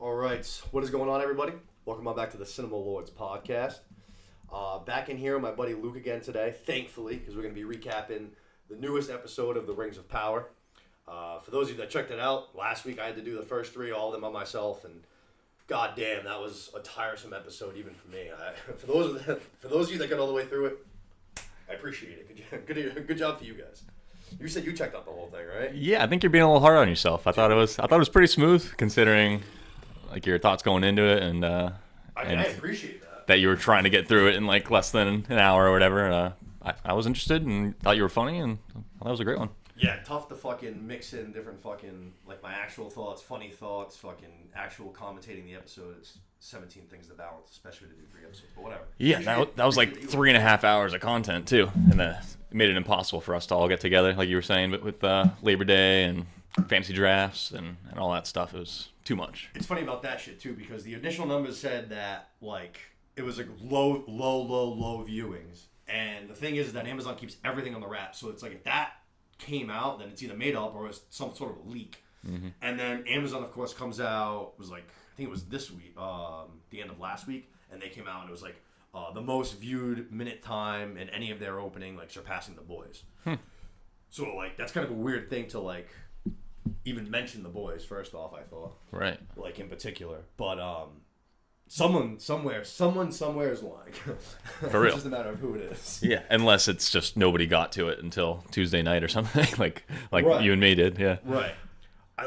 All right, what is going on, everybody? Welcome on back to the Cinema Lords podcast. Back in here with my buddy Luke again today, thankfully, because we're going to be recapping the newest episode of The Rings of Power. For those of you that checked it out, last week I had to do the first three, all of them by myself, and goddamn, that was a tiresome episode even for me. For those of you that got all the way through it, I appreciate it. Good job for you guys. You said you checked out the whole thing, right? Yeah, I think you're being a little hard on yourself. I thought it was pretty smooth considering like your thoughts going into it, and I appreciate that. That you were trying to get through it in like less than an hour or whatever. I was interested and thought you were funny, and that was a great one. Yeah, tough to fucking mix in different fucking, like, my actual thoughts, funny thoughts, fucking actual commentating the episode. It's 17 things to balance, especially to do 3 episodes, but whatever. Yeah, that was like 3.5 hours of content too, and it made it impossible for us to all get together, like you were saying, but with Labor Day and fantasy drafts and all that stuff, it was too much. It's funny about that shit too, because the initial numbers said that, like, it was like low viewings, and the thing is that Amazon keeps everything on the wrap, so it's like if that came out, then it's either made up or it's some sort of a leak. Mm-hmm. And then Amazon, of course, comes out, was like, I think it was this week, the end of last week, and they came out and it was like the most viewed minute time in any of their opening, like surpassing The Boys. So, like, that's kind of a weird thing to, like, even mention The Boys, first off, I thought. Right. Like, in particular. But someone somewhere is lying. For real. It's just a matter of who it is. Yeah, unless it's just nobody got to it until Tuesday night or something, like right. You and me did, yeah. Right.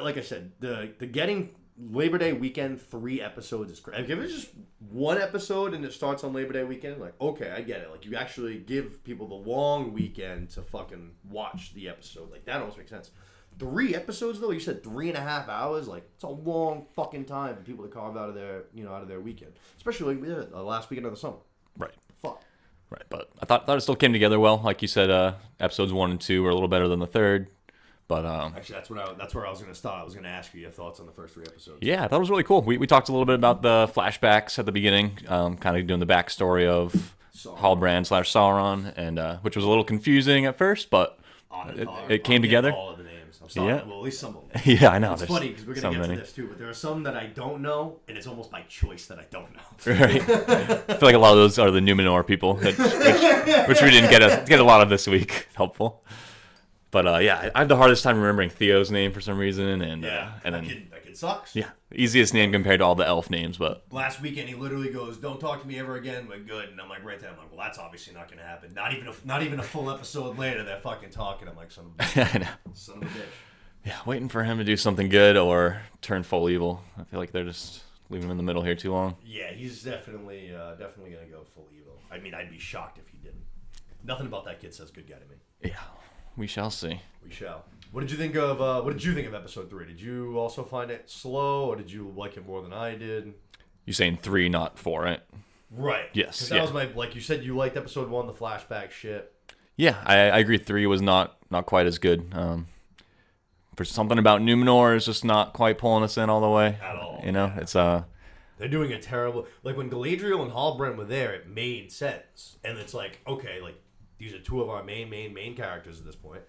Like I said, the getting Labor Day weekend 3 episodes is crazy. Like, if it's just 1 episode and it starts on Labor Day weekend, like, okay, I get it. Like, you actually give people the long weekend to fucking watch the episode. Like, that almost makes sense. 3 episodes, though, you said 3.5 hours. Like, it's a long fucking time for people to carve out of their weekend, especially like the last weekend of the summer. Right. Fuck. Right, but I thought it still came together well. Like you said, episodes 1 and 2 were a little better than the third. But actually, that's where I was going to start. I was going to ask you your thoughts on the first 3 episodes. Yeah, I thought it was really cool. We talked a little bit about the flashbacks at the beginning, kind of doing the backstory of Halbrand/Sauron, and which was a little confusing at first, but it came together. All of the names. I'm sorry. Yeah. Well, at least some of them. Yeah, I know. It's funny because we're going to get to this too, but there are some that I don't know, and it's almost by choice that I don't know. Right. I feel like a lot of those are the Numenor people, which we didn't get a lot of this week. Helpful. But yeah, I have the hardest time remembering Theo's name for some reason, and that kid sucks. Yeah, easiest name compared to all the elf names. But last weekend he literally goes, "Don't talk to me ever again. We're good." And I'm like, right there, I'm like, well, that's obviously not going to happen. Not even a full episode later, they're fucking talking. I'm like, son of a bitch. I know. Son of a bitch. Yeah, waiting for him to do something good or turn full evil. I feel like they're just leaving him in the middle here too long. Yeah, he's definitely going to go full evil. I mean, I'd be shocked if he didn't. Nothing about that kid says good guy to me. Yeah. We shall see. We shall. What did you think of episode 3? Did you also find it slow, or did you like it more than I did? You're saying 3, not 4, right? Right. Yes. That was like you said, you liked episode 1, the flashback shit. Yeah, I agree. 3 was not quite as good. For something about Numenor is just not quite pulling us in all the way. At all. You know, it's They're doing a terrible. Like when Galadriel and Halbrand were there, it made sense, and it's like, okay, like. These are 2 of our main characters at this point.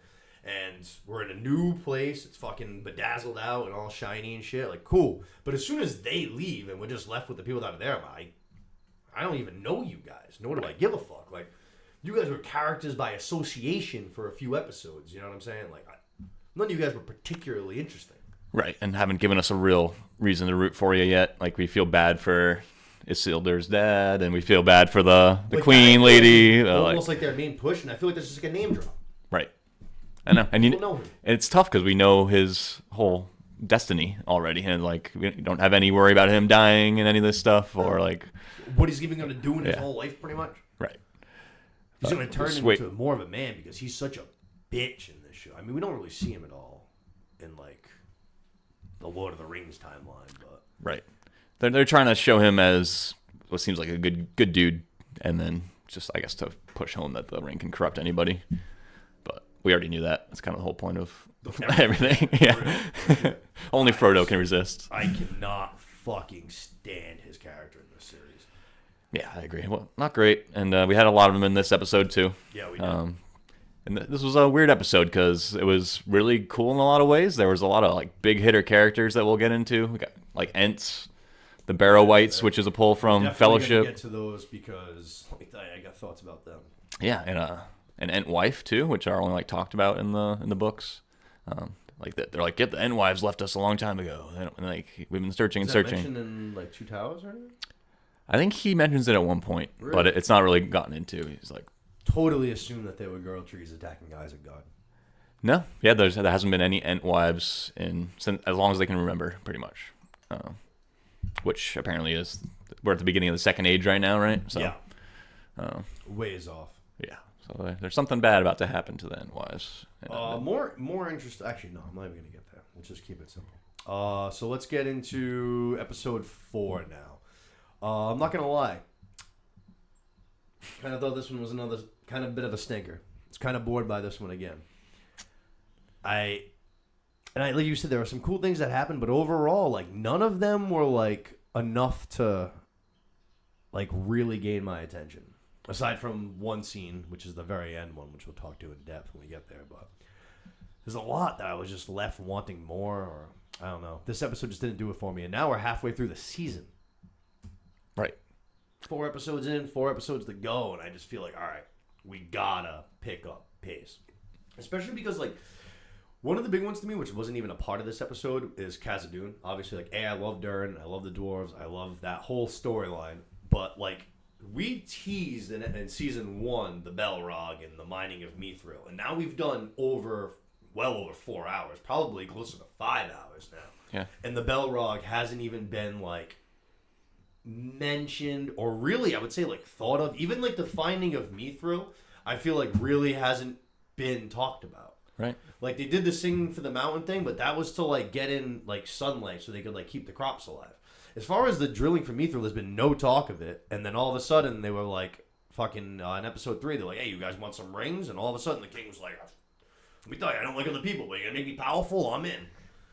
And we're in a new place. It's fucking bedazzled out and all shiny and shit. Like, cool. But as soon as they leave and we're just left with the people that are there, I don't even know you guys. Nor do I give a fuck. Like, you guys were characters by association for a few episodes. You know what I'm saying? Like, none of you guys were particularly interesting. Right, and haven't given us a real reason to root for you yet. Like, we feel bad for Isildur's dad, and we feel bad for the like queen lady. Almost like their main push, and I feel like this is like a name drop. Right. I know. And know him. It's tough because we know his whole destiny already, and like we don't have any worry about him dying and any of this stuff, or like what he's even going to do in his whole life, pretty much. Right. He's going to turn into more of a man because he's such a bitch in this show. I mean, we don't really see him at all in like the Lord of the Rings timeline, but right. They're trying to show him as what seems like a good dude, and then just I guess to push home that the ring can corrupt anybody. But we already knew that. That's kind of the whole point of everything. Yeah. Only Frodo can resist. I cannot fucking stand his character in this series. Yeah, I agree. Well, not great, and we had a lot of them in this episode too. Yeah, we did. And this was a weird episode because it was really cool in a lot of ways. There was a lot of like big hitter characters that we'll get into. We got like Ents. the Barrow Whites, which is a pull from Definitely Fellowship. gonna get to those because I got thoughts about them. Yeah, and an Ent wife too, which are only like talked about in the books. Like that, they're like, "Get the Ent wives left us a long time ago," and like we've been searching and Is that searching. mentioned in like Two Towers or anything? I think he mentions it at one point, Really? but it's not really gotten into. He's like, Totally assumed that they were girl trees attacking Isaac God. no, yeah, there hasn't been any Ent wives since as long as they can remember, pretty much. Which apparently is we're at the beginning of the Second Age right now, right? So, Yeah. Ways off. yeah. So there's something bad about to happen to the Ent wives. More interest. Actually, no, I'm not even gonna get there. Let's just keep it simple. So let's get into episode 4 now. I'm not gonna lie. Kind of thought this one was another kind of bit of a stinker. It's kind of bored by this one again. Like you said, there were some cool things that happened, but overall, like none of them were like enough to like really gain my attention. Aside from one scene, which is the very end one, which we'll talk to in depth when we get there, but there's a lot that I was just left wanting more, or I don't know. This episode just didn't do it for me, and now we're halfway through the season. Right. 4 episodes in, 4 episodes to go, and I just feel like, all right, we gotta pick up pace. Especially because, like, one of the big ones to me, which wasn't even a part of this episode, is Khazad-dûm. Obviously, like, I love Durin, I love the dwarves, I love that whole storyline, but, like, we teased in season 1 the Balrog and the mining of Mithril, and now we've done well over 4 hours, probably closer to 5 hours now. Yeah. And the Balrog hasn't even been, like, mentioned, or really, I would say, like, thought of. Even, like, the finding of Mithril, I feel like really hasn't been talked about. Right. Like, they did the singing for the mountain thing, but that was to, like, get in, like, sunlight so they could, like, keep the crops alive. As far as the drilling for Mithril, there's been no talk of it, and then all of a sudden, they were, like, fucking, in episode 3, they're like, hey, you guys want some rings? And all of a sudden, the king was like, let me tell you, I don't like other people, but you're gonna make me powerful, I'm in.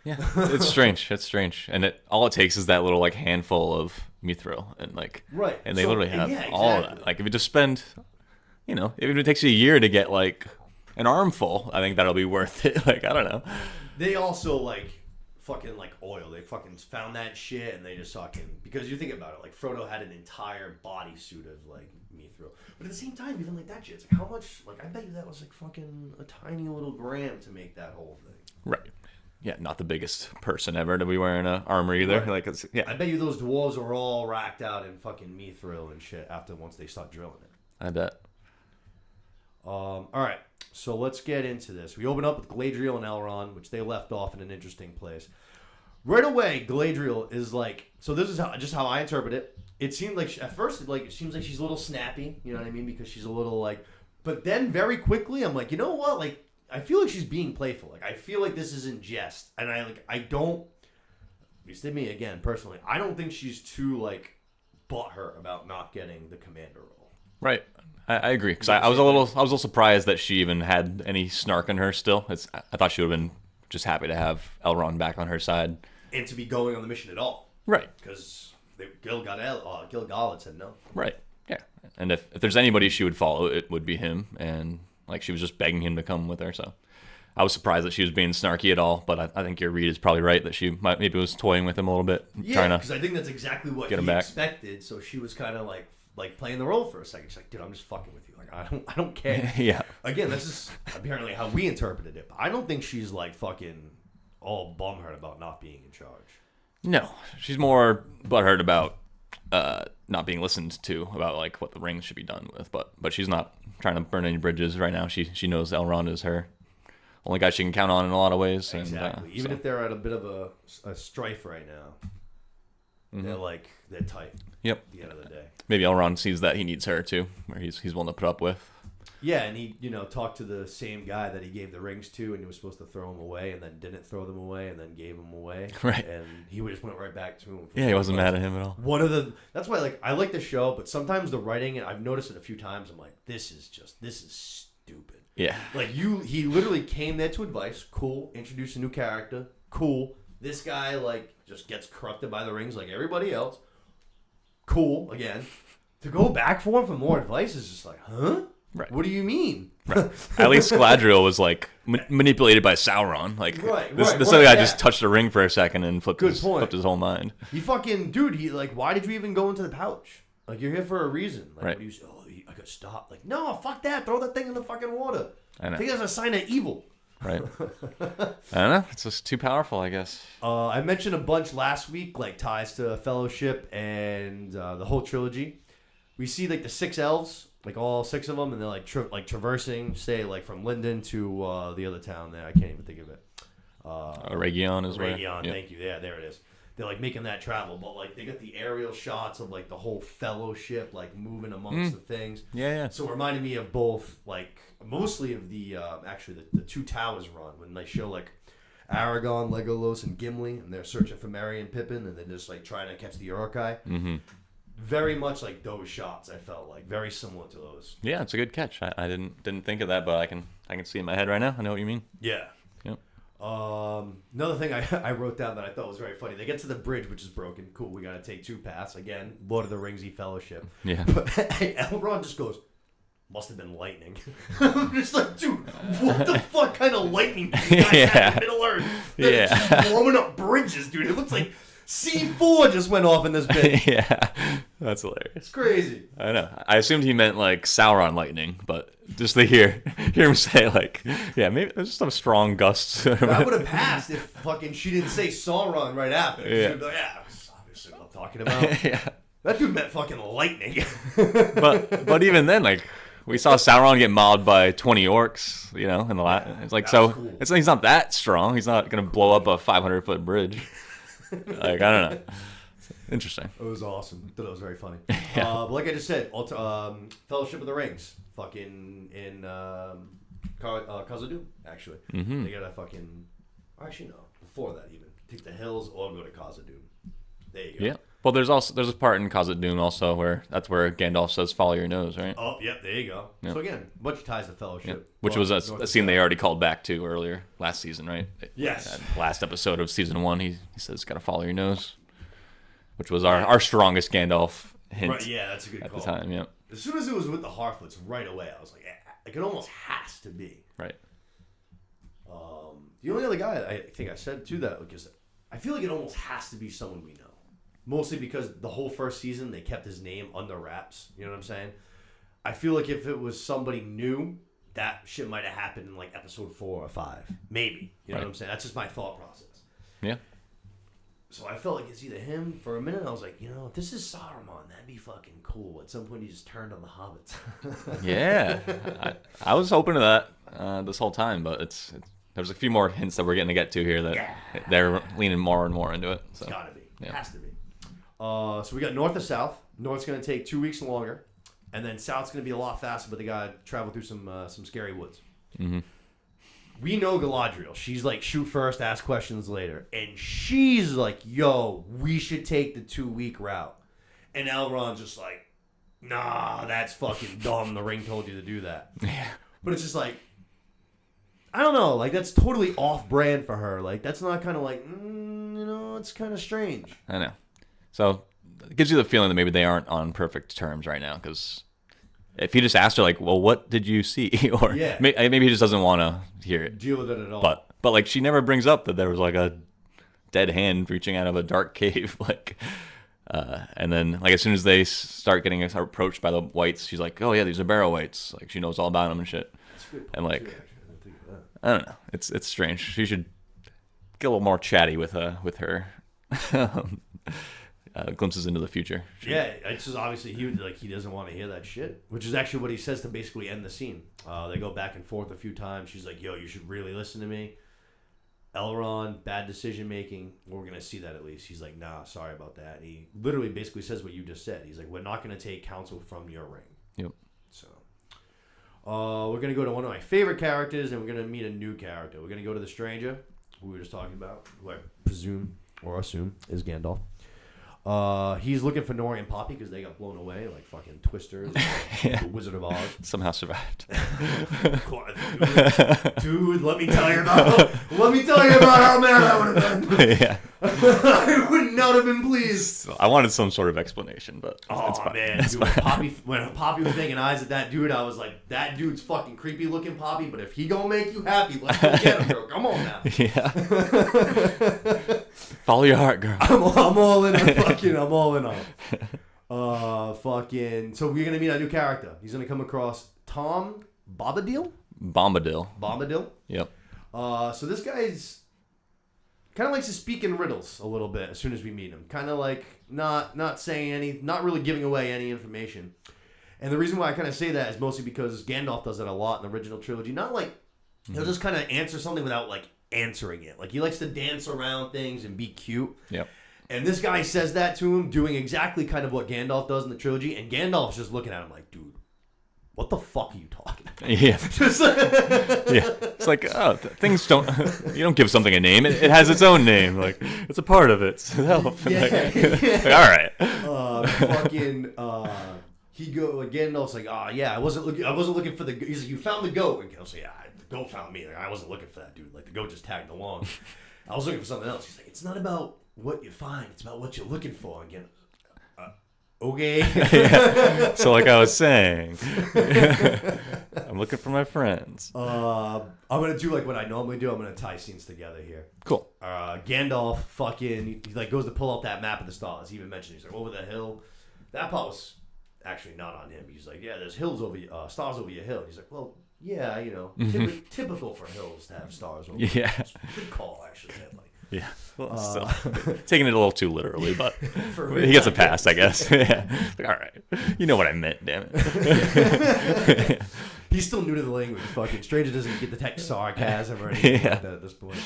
Yeah, it's strange. It's strange, and all it takes is that little like handful of Mithril, and like Right. and they So, literally have yeah, all of exactly. that. Like if you just spend, if it takes you a year to get like an armful, I think that'll be worth it. Like I don't know. They also, like, fucking, like, oil. They fucking found that shit, and they just fucking... Because you think about it, like, Frodo had an entire bodysuit of, like, Mithril. But at the same time, even, like, that shit, it's like, how much... Like, I bet you that was, like, fucking a tiny little gram to make that whole thing. Right. Yeah, not the biggest person ever to be wearing a armor either. Right. Like it's I bet you those dwarves are all racked out in fucking Mithril and shit once they start drilling it. I bet. All right, so let's get into this. We open up with Galadriel and Elrond, which they left off in an interesting place. Right away, Galadriel is like, so this is how I interpret it. It seemed like, at first, it seems like she's a little snappy, you know what I mean? Because she's a little like, but then very quickly, I'm like, you know what? Like, I feel like she's being playful. Like, I feel like this is in jest. And I don't, at least to me, again, personally, I don't think she's too, like, butthurt about not getting the commander role. Right. I agree because I was a little surprised that she even had any snark in her. Still, I thought she would have been just happy to have Elrond back on her side And to be going on the mission at all. Right. Because Gil-galad said no. Right. Yeah. And if there's anybody she would follow, it would be him. And like she was just begging him to come with her. So I was surprised that she was being snarky at all. But I think your read is probably right that she maybe was toying with him a little bit, Yeah, trying because to I think that's exactly what get him he back. expected. So she was kind of like playing the role for a second. She's like, dude, I'm just fucking with you. Like, I don't care. Yeah. Again, this is apparently how we interpreted it. But I don't think she's like fucking all bumhurt about not being in charge. No, she's more butthurt about not being listened to about like what the rings should be done with. But she's not trying to burn any bridges right now. She knows Elrond is her only guy she can count on in a lot of ways. Exactly. And, Even if they're at a bit of a strife right now, they're tight. Yep. At the end of the day. Maybe Elrond sees that he needs her too, or he's willing to put up with. Yeah, and he, talked to the same guy that he gave the rings to, and he was supposed to throw them away, and then didn't throw them away, and then gave them away. Right. And he just went right back to him. Yeah, he wasn't mad at him at all. That's why, like, I like the show, but sometimes the writing, and I've noticed it a few times, I'm like, this is stupid. Yeah. Like, he literally came there to advice. Cool. Introduce a new character. Cool. This guy, like, just gets corrupted by the rings like everybody else. Cool. Again. To go back for him for more advice is just like, huh? Right. What do you mean? Right. At least Galadriel was like manipulated by Sauron. Like this other guy just touched the ring for a second and flipped his whole mind. He fucking dude. He like, why did you even go into the pouch? Like you're here for a reason. Like, right. What do you, I got stopped. Like no, fuck that. Throw that thing in the fucking water. I know. I think that's a sign of evil. Right. I don't know. It's just too powerful, I guess. I mentioned a bunch last week, like ties to Fellowship and the whole trilogy. We see like the 6 elves, like all 6 of them, and they're like traversing, say like from Linden to the other town there. I can't even think of it. Region is where. Region, thank you. Yeah, there it is. They're like making that travel, but like they got the aerial shots of like the whole Fellowship like moving amongst the things. Yeah. So it reminded me of both, like mostly of the actually the 2 Towers run when they show like Aragorn, Legolas, and Gimli, and they're searching for Merry and Pippin, and they're just like trying to catch the Uruk-hai. Mm-hmm. Very much like those shots. I felt like very similar to those. Yeah, it's a good catch. I didn't think of that, but I can see it in my head right now. I know what you mean. Yeah. Yep. Another thing I wrote down that I thought was very funny. They get to the bridge, which is broken. Cool. We gotta take 2 paths again. Lord of the Ringsy Fellowship. Yeah. But hey, Elrond just goes, must have been lightning. I'm just like, dude, what the fuck kind of lightning do you guys have in Middle Earth? It's just blowing up bridges, dude. It looks like C4 just went off in this bitch. Yeah, that's hilarious. It's crazy. I know. I assumed he meant like Sauron lightning, but just to hear him say like, yeah, maybe there's some strong gusts. That would have passed if fucking she didn't say Sauron right after. Yeah. She would be like, yeah, that's obviously what I'm talking about. Yeah. That dude meant fucking lightning. but even then, like, we saw Sauron get mauled by 20 orcs, you know, in the last. It's like, so cool. He's not that strong. He's not gonna blow up a 500-foot bridge. Like, I don't know. Interesting. It was awesome. I thought it was very funny. Yeah. But like I just said, Fellowship of the Rings, fucking in Khazad-dûm, actually. Mm-hmm. They got a fucking. Actually, no. Before that, even take the hills or go to Khazad-dûm. There you go. Yeah. Well, there's a part in Khazad-dûm also where that's where Gandalf says, "Follow your nose," right? Oh, yep. There you go. Yep. So again, a bunch of ties to Fellowship, yep. Which was a scene they already called back to earlier last season, right? Yes. Last episode of season 1, he says, "Gotta follow your nose," which was our strongest Gandalf hint. Right. Yeah, that's a good at call. the time. Yeah. As soon as it was with the Harfoots, right away, I was like, it almost has to be. Right. The only other guy I think I said to that, because I feel like it almost has to be someone we know. Mostly because the whole first season, they kept his name under wraps. You know what I'm saying? I feel like if it was somebody new, that shit might have happened in like episode 4 or 5. Maybe. You know what I'm saying? That's just my thought process. Yeah. So I felt like it's either him. For a minute, I was like, you know, if this is Saruman, that'd be fucking cool. At some point, he just turned on the hobbits. Yeah. I was open to that this whole time, but there's a few more hints that we're getting to get to here that they're leaning more and more into it. So. It's gotta be. It has to be. So we got north to south. North's going to take 2 weeks longer. And then south's going to be a lot faster, but they got to travel through some scary woods. Mm-hmm. We know Galadriel. She's like, shoot first, ask questions later. And she's like, yo, we should take the 2-week route. And Elrond's just like, nah, that's fucking dumb. The ring told you to do that. Yeah. But it's just like, I don't know. Like, that's totally off-brand for her. Like, that's not kind of like, you know, it's kind of strange. I know. So it gives you the feeling that maybe they aren't on perfect terms right now. Because if he just asked her, like, well, what did you see? Or maybe he just doesn't want to hear it. Deal with it at all. But like, she never brings up that there was like a dead hand reaching out of a dark cave. Like, and then like as soon as they start getting approached by the whites, she's like, oh yeah, these are Barrow Wights. Like she knows all about them and shit. And like, I don't know. It's strange. She should get a little more chatty with her. Glimpses into the future. Yeah, it's just obviously he doesn't want to hear that shit, which is actually what he says to basically end the scene. They go back and forth a few times. She's like, yo, you should really listen to me. Elrond, bad decision making. We're going to see that at least. He's like, nah, sorry about that. He literally basically says what you just said. He's like, we're not going to take counsel from your ring. Yep. So we're going to go to one of my favorite characters, and we're going to meet a new character. We're going to go to the stranger, who we were just talking about, who I presume or assume is Gandalf. He's looking for Nori and Poppy because they got blown away like fucking Twister, the Wizard of Oz. Somehow survived. Dude, let me tell you about how mad I would have been. Yeah. I would not have been pleased. So I wanted some sort of explanation, but it's fine. Man, It's dude, fine. when Poppy was making eyes at that dude, I was like, that dude's fucking creepy looking, Poppy, but if he gonna make you happy, let's go get him, girl. Come on now. Yeah. Follow your heart, girl. I'm all in I'm all in on it. So we're gonna meet a new character. He's gonna come across Tom Bombadil. Bombadil. Yep. So this guy's kind of likes to speak in riddles a little bit as soon as we meet him. Kind of like not saying any, not really giving away any information. And the reason why I kind of say that is mostly because Gandalf does that a lot in the original trilogy. Not like he'll just kind of answer something without like answering it. Like he likes to dance around things and be cute. Yep. And this guy says that to him, doing exactly kind of what Gandalf does in the trilogy. And Gandalf's just looking at him like, dude, what the fuck are you talking about? Yeah. Yeah. It's like, things don't, you don't give something a name. It has its own name. Like, it's a part of itself. Yeah. Like, all right. Gandalf's like, yeah, I wasn't looking for the, he's like, you found the goat. And Gandalf's like, yeah, the goat found me. Like, I wasn't looking for that dude. Like, the goat just tagged along. I was looking for something else. He's like, it's not about what you find. It's about what you're looking for. And Gandalf's okay. Yeah. So like I was saying, I'm looking for my friends. I'm going to do like what I normally do. I'm going to tie scenes together here. Cool. Gandalf he like goes to pull up that map of the stars. He even mentioned, he's like, over the hill. That part was actually not on him. He's like, yeah, there's hills over stars over your hill. He's like, well, yeah, you know, typical for hills to have stars over. Yeah. Good call, actually. Man. Like, yeah. Well, still, taking it a little too literally, but For he gets a real, pass, I guess. Yeah. Like, all right. You know what I meant, damn it. He's still new to the language. Fucking stranger doesn't get the tech sarcasm or anything like that at this point.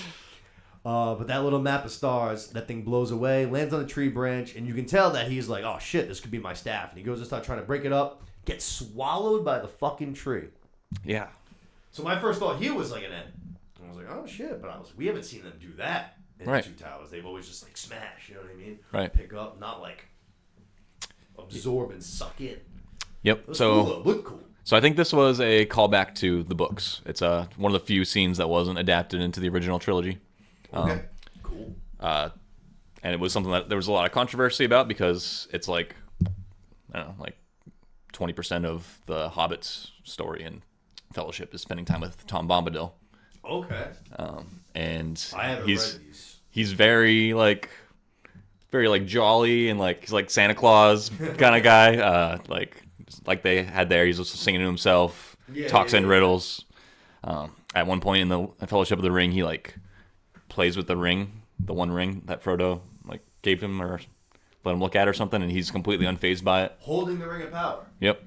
But that little map of stars, that thing blows away, lands on a tree branch, and you can tell that he's like, oh shit, this could be my staff. And he goes to start trying to break it up, gets swallowed by the fucking tree. Yeah. So my first thought here was like an end. I was like, oh shit, but we haven't seen them do that in Right. the Two Towers. They've always just like smash, you know what I mean? Right. Pick up, not like absorb and suck in. Yep. Look cool. So I think this was a callback to the books. It's one of the few scenes that wasn't adapted into the original trilogy. Okay. Cool. And it was something that there was a lot of controversy about because it's like, I don't know, like 20% of the Hobbit's story and Fellowship is spending time with Tom Bombadil. Okay. And I haven't read these. He's very jolly and like he's like Santa Claus kind of guy. Like they had there, he's just singing to himself, talks in riddles. At one point in the Fellowship of the Ring, he like plays with the ring, the one ring that Frodo like gave him or let him look at or something, and he's completely unfazed by it. Holding the Ring of Power. Yep.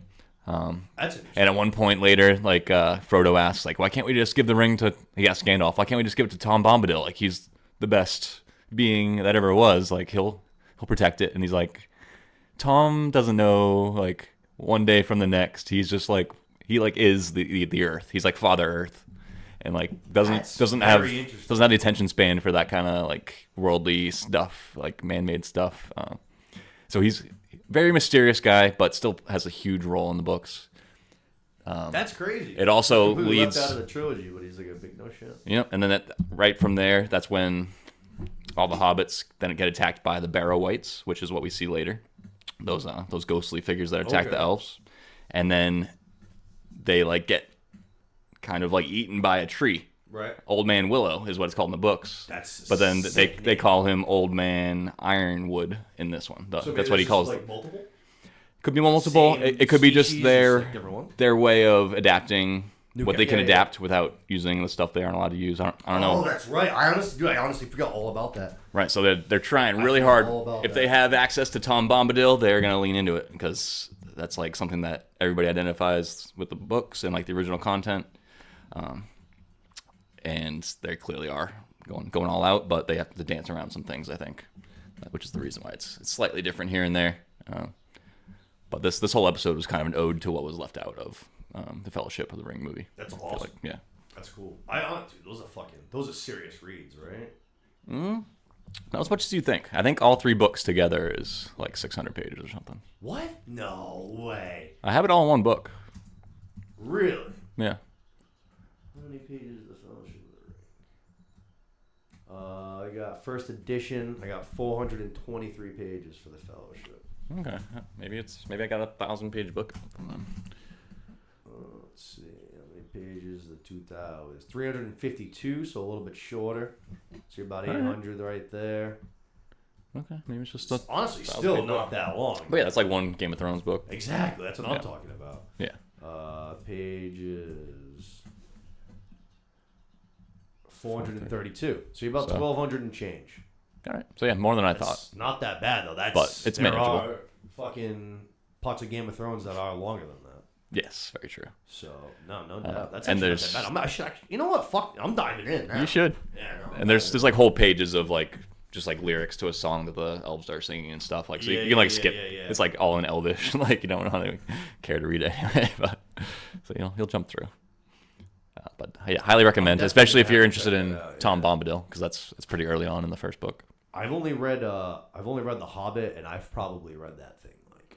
That's interesting. And at one point later, like Frodo asks, like, why can't we just give the ring to? He asked Gandalf, why can't we just give it to Tom Bombadil? Like he's the best being that ever was. Like he'll protect it. And he's like, Tom doesn't know. Like one day from the next, he's just like he like is the Earth. He's like Father Earth, and like doesn't have the attention span for that kind of like worldly stuff, like man-made stuff. So he's very mysterious guy, but still has a huge role in the books. That's crazy. It also completely leads left out of the trilogy, but he's like a big no shit. Yep, and then right from there, that's when all the hobbits then get attacked by the Barrow Wights, which is what we see later. Those ghostly figures that attack the elves, and then they like get kind of like eaten by a tree. Right. Old Man Willow is what it's called in the books. But then they call him Old Man Ironwood in this one. That's what he calls like multiple. Could be multiple. It could be just species, their way of adapting what they can yeah. adapt without using the stuff they aren't allowed to use. I don't know. Oh, that's right. I honestly forgot all about that. Right, so they're trying really forgot hard. all about If that. they have access to Tom Bombadil, they're gonna lean into it because that's like something that everybody identifies with the books and like the original content. And they clearly are going all out, but they have to dance around some things, I think, which is the reason why it's slightly different here and there. But this whole episode was kind of an ode to what was left out of the Fellowship of the Ring movie. That's awesome. Yeah. That's cool. Dude, those are serious reads, right? Not as much as you think. I think all 3 books together is like 600 pages or something. What? No way. I have it all in one book. Really? Yeah. How many pages is the Fellowship of the Ring? I got first edition. I got 423 pages for the Fellowship. Okay. Maybe I got a 1,000-page book. Let's see. How many pages? The 2,000 is 352, so a little bit shorter. So you're about 800 right there. Okay. Maybe it's just a... Honestly, still not that long. But yeah, it's like one Game of Thrones book. Exactly. That's what I'm talking about. Yeah. Pages 432. So you're about 1,200 and change. All right. So yeah, more than I That's thought. not that bad though. But it's there manageable. are fucking parts of Game of Thrones that are longer than that. Yes, very true. So no doubt. That's and actually there's- not that bad. I should actually, you know what? Fuck, I'm diving in now. You should. Yeah, no, And there's like whole pages of like just like lyrics to a song that the elves are singing and stuff. Like so you can like skip. Yeah. It's like all in Elvish. Like you don't really care to read it anyway. But so you'll jump through. But yeah, highly recommend, especially if you're interested in Tom Bombadil, because that's pretty early on in the first book. I've only read The Hobbit, and I've probably read that thing like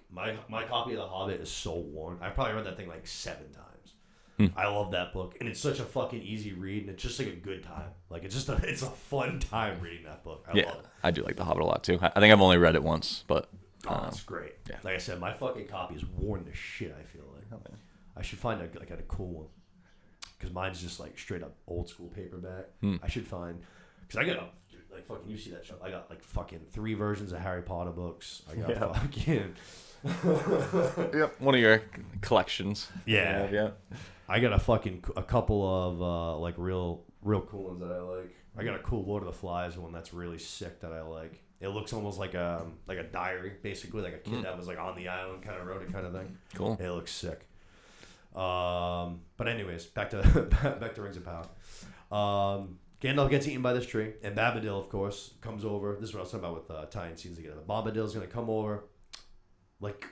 my copy of The Hobbit is so worn. I've probably read that thing like 7 times. I love that book, and it's such a fucking easy read, and it's just like a good time. Like it's a fun time reading that book. I love it. I do like The Hobbit a lot too. I think I've only read it once, but It's great. Yeah. Like I said, my fucking copy is worn to shit. I feel like I should find a cool one, because mine's just like straight up old school paperback. I should find, because I got like fucking, you see that stuff. I got like fucking 3 versions of Harry Potter books. I got fucking one of your collections. yeah. I got a couple of like real cool ones that I like. I got a cool Lord of the Flies one that's really sick that I like. It looks almost like a diary, basically, like a kid that was like on the island kind of wrote it, kind of thing. Cool. It looks sick. But anyways, back to Rings of Power. Gandalf gets eaten by this tree, and Bombadil, of course, comes over. This is what I was talking about with tying scenes together. Bombadil's gonna come over, like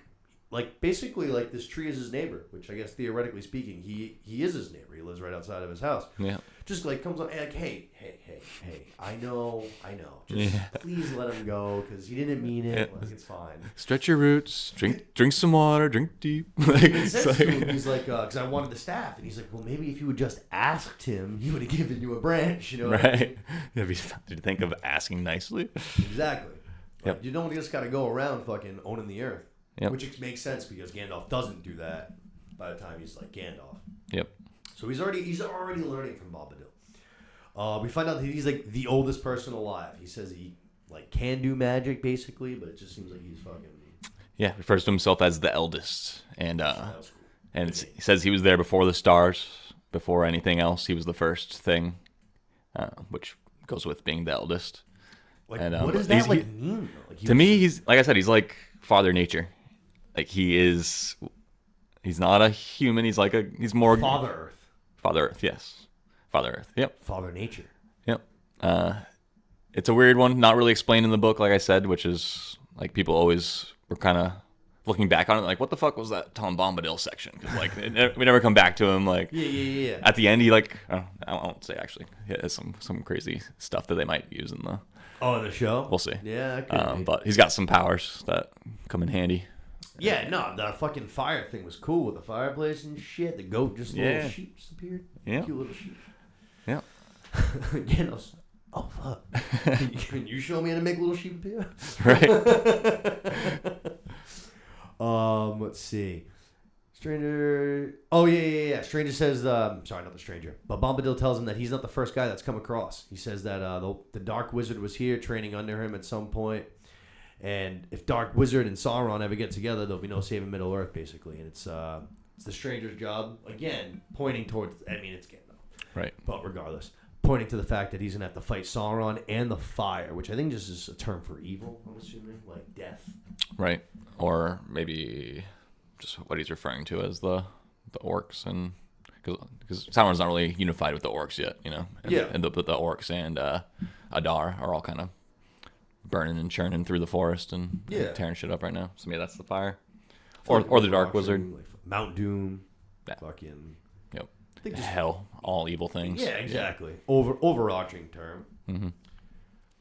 basically like this tree is his neighbor, which I guess theoretically speaking, he is his neighbor. He lives right outside of his house. Yeah. Just like comes up and like, hey, I know. Just please let him go, because he didn't mean it. Like, it's fine. Stretch your roots. Drink some water. Drink deep. He says to him, he's like, because I wanted the staff, and he's like, well, maybe if you had just asked him, he would have given you a branch, you know? What I mean? Right. Did you think of asking nicely? Exactly. Yep. Like, you don't just got to go around fucking owning the earth. Yep. Which makes sense, because Gandalf doesn't do that by the time he's like Gandalf. Yep. So he's already learning from Bombadil. We find out that he's like the oldest person alive. He says he like can do magic basically, but it just seems like he's fucking. Yeah, refers to himself as the eldest, and That was cool. and he says he was there before the stars, before anything else. He was the first thing, which goes with being the eldest. Like, And, what does he's- that like mean? Though? Like, To me, he's like I said, he's like Father Nature. Like he's not a human. He's more Father Earth, Father Earth. Yes, Father Earth. Yep. Father Nature. Yep. It's a weird one, not really explained in the book, like I said, which is like people always were kind of looking back on it, like, what the fuck was that Tom Bombadil section? Because like we never come back to him. Like Yeah. at the end, he like I won't say actually. He has some crazy stuff that they might use in the. Oh, the show. We'll see. Yeah, it could be. But he's got some powers that come in handy. Yeah, no, the fucking fire thing was cool with the fireplace and shit. The goat, just little sheep just appeared. Yeah. Cute little sheep. Yeah. Again, I was, oh fuck. Can you show me how to make little sheep appear? Right. Let's see. Stranger. Oh yeah. Stranger says, sorry, not the stranger, but Bombadil tells him that he's not the first guy that's come across. He says that the Dark Wizard was here training under him at some point. And if Dark Wizard and Sauron ever get together, there'll be no saving Middle Earth, basically. And it's the stranger's job, again, pointing towards, I mean, it's Gandalf. Right. But regardless, pointing to the fact that he's going to have to fight Sauron and the fire, which I think just is a term for evil, I'm assuming, like death. Right. Or maybe just what he's referring to as the orcs, and because Sauron's not really unified with the orcs yet, you know. And, Yeah. And the Mm-hmm. orcs and Adar are all kind of burning and churning through the forest and tearing shit up right now. So maybe that's the fire, or the Dark Wizard. Like Mount Doom. Yeah. Fucking. Yep. I think just, Hell, all evil things. yeah, exactly. Overarching term. Mm-hmm.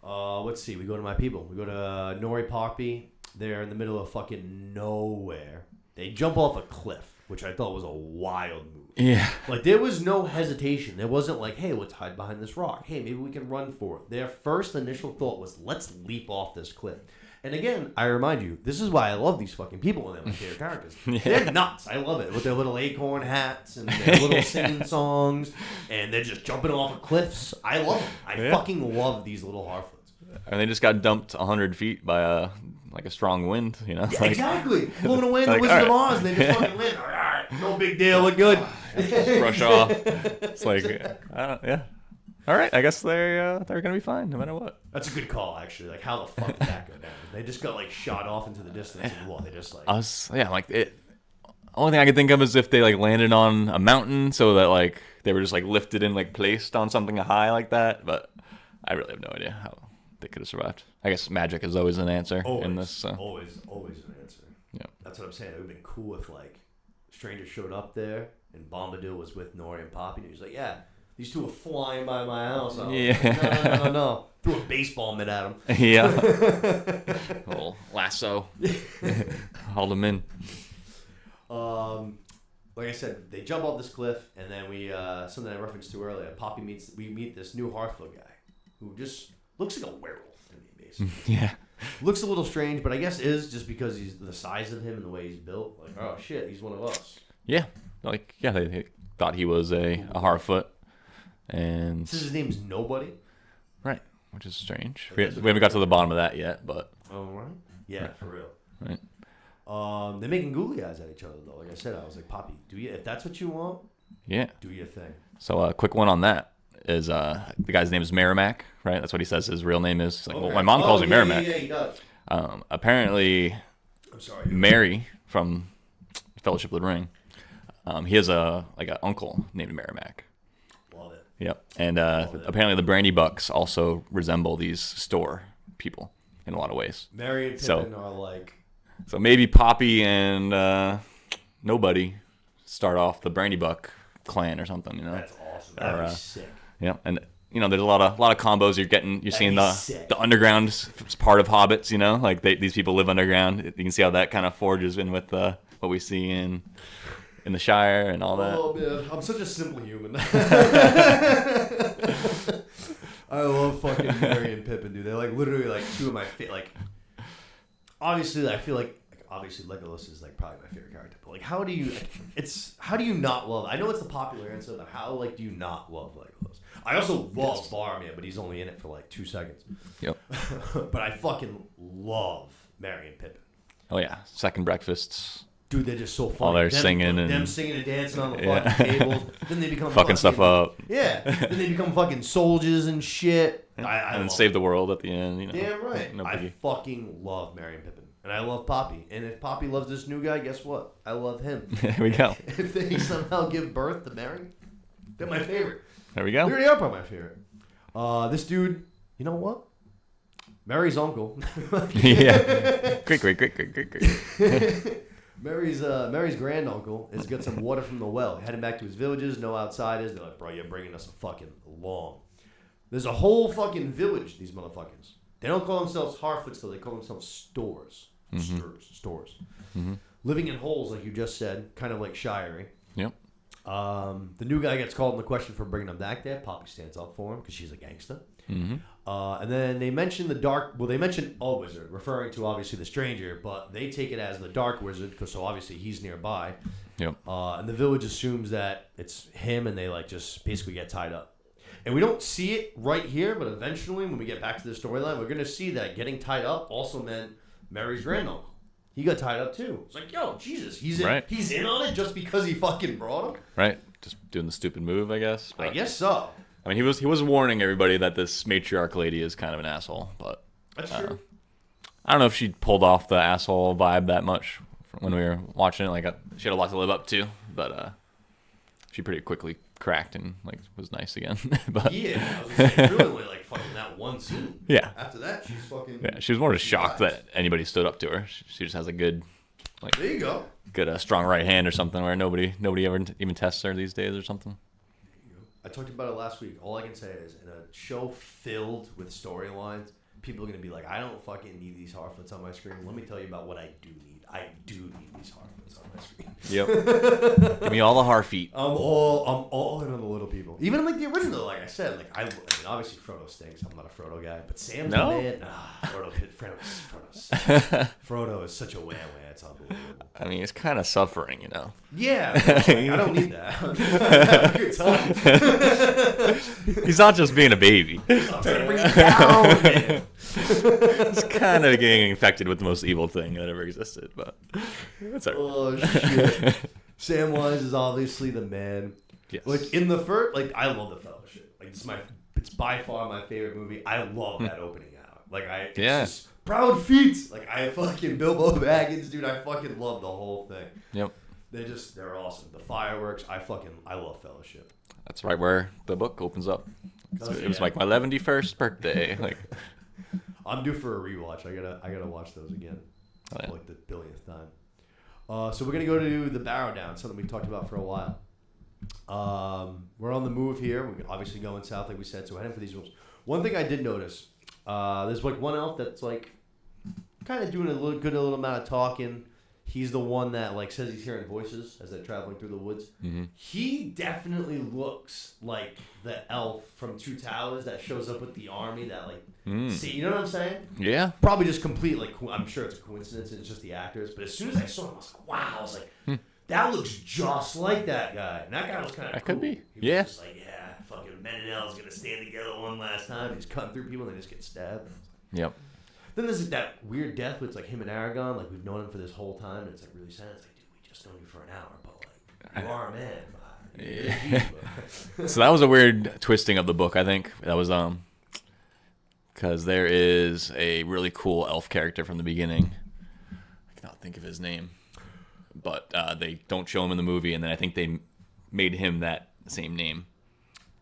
Let's see. We go to my people. We go to Nori Poppy. They're in the middle of fucking nowhere. They jump off a cliff, which I thought was a wild move. Yeah. Like, there was no hesitation. There wasn't like, hey, let's hide behind this rock. Hey, maybe we can run for it. Their first initial thought was, let's leap off this cliff. And again, I remind you, this is why I love these fucking people and they're my favorite characters. Yeah. They're nuts. I love it. With their little acorn hats and their little singing songs. And they're just jumping off of cliffs. I love them. I fucking love these little Harfoots. And they just got dumped 100 feet by a strong wind, you know? Yeah, Like, exactly. Blown away in the like, Wizard of all right. Oz and they just fucking win. All right, no big deal. We're good. just brush off. It's like, yeah. All right, I guess they're gonna be fine no matter what. That's a good call, actually. Like, how the fuck did that go down? They just got, like, shot off into the distance and what? They just, like... Like it. Only thing I could think of is if they like landed on a mountain, so that like they were just like lifted and like placed on something high like that. But I really have no idea how they could have survived. I guess magic is always an answer in this. So. Always an answer. Yeah. That's what I'm saying. It would have been cool if, like, Stranger showed up there and Bombadil was with Nori and Poppy. And he was like, yeah, these two are flying by my house. No. Threw a baseball mitt at him. Yeah. Little lasso. Hold them in. Like I said, they jump off this cliff, and then we something I referenced to earlier. We meet this new Hearthfoot guy who just looks like a werewolf to me, basically. Yeah. Looks a little strange, but I guess is just because he's the size of him and the way he's built. Like, oh shit, he's one of us. Yeah. They thought he was a Harfoot, and His name's Nobody. right, which is strange. We haven't got to the bottom of that yet, but Oh right. Yeah, for real. right. They're making googly eyes at each other though. Like I said, I was like, Poppy, if that's what you want, Yeah. do your thing. So a quick one on that is the guy's name is Merrimack, right? That's what he says his real name is. He's like, well, my mom calls me Merrimack. Yeah, he does. Apparently, I'm sorry. Mary from Fellowship of the Ring, he has an uncle named Merrimack. Love it. Yep. And apparently the Brandy Bucks also resemble these store people in a lot of ways. Mary and Pippin are like... So maybe Poppy and Nobody start off the Brandy Buck clan or something, you know? That's awesome. That'd be sick. Yeah, and there's a lot of combos you're seeing sick. the underground is part of Hobbits, you know, like these people live underground. You can see how that kind of forges in with what we see in the Shire and all that. Oh man, I'm such a simple human. I love fucking Mary and Pippin, dude. They're like literally like two of my obviously I feel like obviously Legolas is like probably my favorite character, but like how do you not love? I know it's the popular answer, but how like do you not love Legolas? I also love Boromir, but he's only in it for like 2 seconds. Yep. But I fucking love Mary and Pippin. Oh yeah, second breakfasts. Dude, they're just so funny. While they're singing and them singing and dancing on the fucking tables. Then they become fucking stuff up. Yeah. Then they become fucking soldiers and shit. I and then save the world at the end. You know. Damn right. No I biggie. fucking love Mary and Pippin. And I love Poppy. And if Poppy loves this new guy, guess what? I love him. There we go. If they somehow give birth to Mary, they're my favorite. There we They go. already are probably my favorite. This dude, you know what? Mary's uncle. Yeah. Great. Mary's granduncle has got some water from the well. Heading back to his villages, no outsiders. They're like, bro, you're bringing us a fucking long. There's a whole fucking village, these motherfuckers. They don't call themselves Harfoots, though. They call themselves stores. Stores. Mm-hmm. Living in holes, like you just said, kind of like Shirey. Yep. The new guy gets called in the question for bringing him back there. Poppy stands up for him because she's a gangster. Mm-hmm. And then they mention they mention a wizard, referring to obviously the stranger, but they take it as the dark wizard because so obviously he's nearby. Yep. And the village assumes that it's him, and they like just basically get tied up. And we don't see it right here, but eventually when we get back to the storyline, we're gonna see that getting tied up also meant Mary's granduncle. He got tied up too. It's like, yo, Jesus, he's in on it just because he fucking brought him. Right. Just doing the stupid move, I guess. I guess so. I mean, he was warning everybody that this matriarch lady is kind of an asshole, but That's true. I don't know if she pulled off the asshole vibe that much when we were watching it. Like, she had a lot to live up to, but she pretty quickly cracked and like was nice again. But yeah, I was gonna say, really only like fucking that one scene. Yeah. After that, she's fucking. Yeah, she was more just shocked that anybody stood up to her. She just has a good, like, there you go. Good strong right hand or something where nobody ever even tests her these days or something. I talked about it last week. All I can say is, in a show filled with storylines, people are going to be like, I don't fucking need these Harfoots on my screen. Let me tell you about what I do need. I do need these Harfoots on my screen. Yep. Give me all the Harfeet. I'm all in on the little people. Even like the original, like I said, like I mean, obviously Frodo stinks. I'm not a Frodo guy, but Sam's the man. Frodo is such a wham. It's unbelievable. I mean, he's kind of suffering, you know. Yeah, like, I don't need that. I'm having a good time. He's not just being a baby. I'm trying to bring it down, man. He's kind of getting infected with the most evil thing that ever existed, but that's all right. Oh shit! Samwise is obviously the man. Yes. Like in the first, like I love the Fellowship. Like it's by far my favorite movie. I love that opening out. Like it's just proud feats. Like I fucking Bilbo Baggins, dude. I fucking love the whole thing. Yep. They're awesome. The fireworks. I love Fellowship. That's right where the book opens up. It was like my 71st birthday. Like, I'm due for a rewatch. I gotta watch those again. Oh, yeah. For like the billionth time. So we're gonna go to the Barrow Down, something we talked about for a while. We're on the move here. We're obviously going south, like we said. So we're heading for these rooms. One thing I did notice, there's like one elf that's like kind of doing a little amount of talking. He's the one that like says he's hearing voices as they're traveling through the woods. Mm-hmm. He definitely looks like the elf from Two Towers that shows up with the army that like see, you know what I'm saying? Yeah. Probably just complete like I'm sure it's a coincidence and it's just the actors. But as soon as I saw him, I was like, wow! I was like, that looks just like that guy. And that guy was kind of That cool. could be. He Yeah. was just like, yeah, fucking Men and L's gonna stand together one last time. He's cutting through people and they just get stabbed. Yep. Then there's that weird death where it's like him and Aragorn, like we've known him for this whole time, and it's like really sad. It's like, dude, we just known you for an hour, but like you are a man. Yeah. So that was a weird twisting of the book, I think. That was because there is a really cool elf character from the beginning. I cannot think of his name, but they don't show him in the movie, and then I think they made him that same name.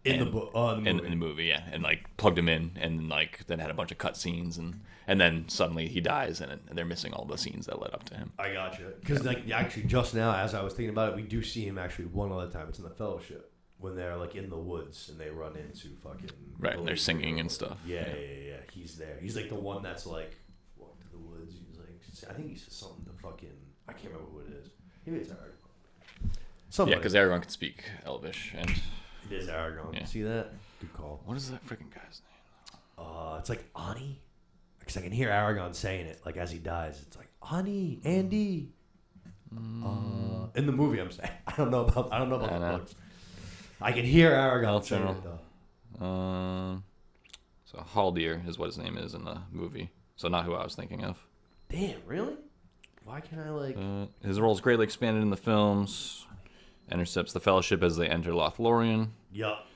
In the book, in the movie, yeah, and like plugged him in, and like then had a bunch of cut scenes, and then suddenly he dies, and they're missing all the scenes that led up to him. I gotcha. Because like actually, just now as I was thinking about it, we do see him actually one other time. It's in the Fellowship when they're like in the woods and they run into fucking Right, and they're singing and stuff. Yeah. He's there. He's like the one that's like walk to the woods. He's like, I think he says something to fucking. I can't remember who it is. Maybe it's Aragorn. Somebody. Yeah, because Aragorn can speak Elvish, and it is Aragorn. Yeah. See that? Good call. What is that freaking guy's name? It's like Ani. Because I can hear Aragorn saying it, like as he dies. It's like Ani, Andy. In the movie, I'm saying. I don't know about the books. I can hear Aragorn saying it though. So Haldir is what his name is in the movie. So not who I was thinking of. Damn, really? Why can't I like? His role is greatly expanded in the films. Intercepts the Fellowship as they enter Lothlorien. Yup.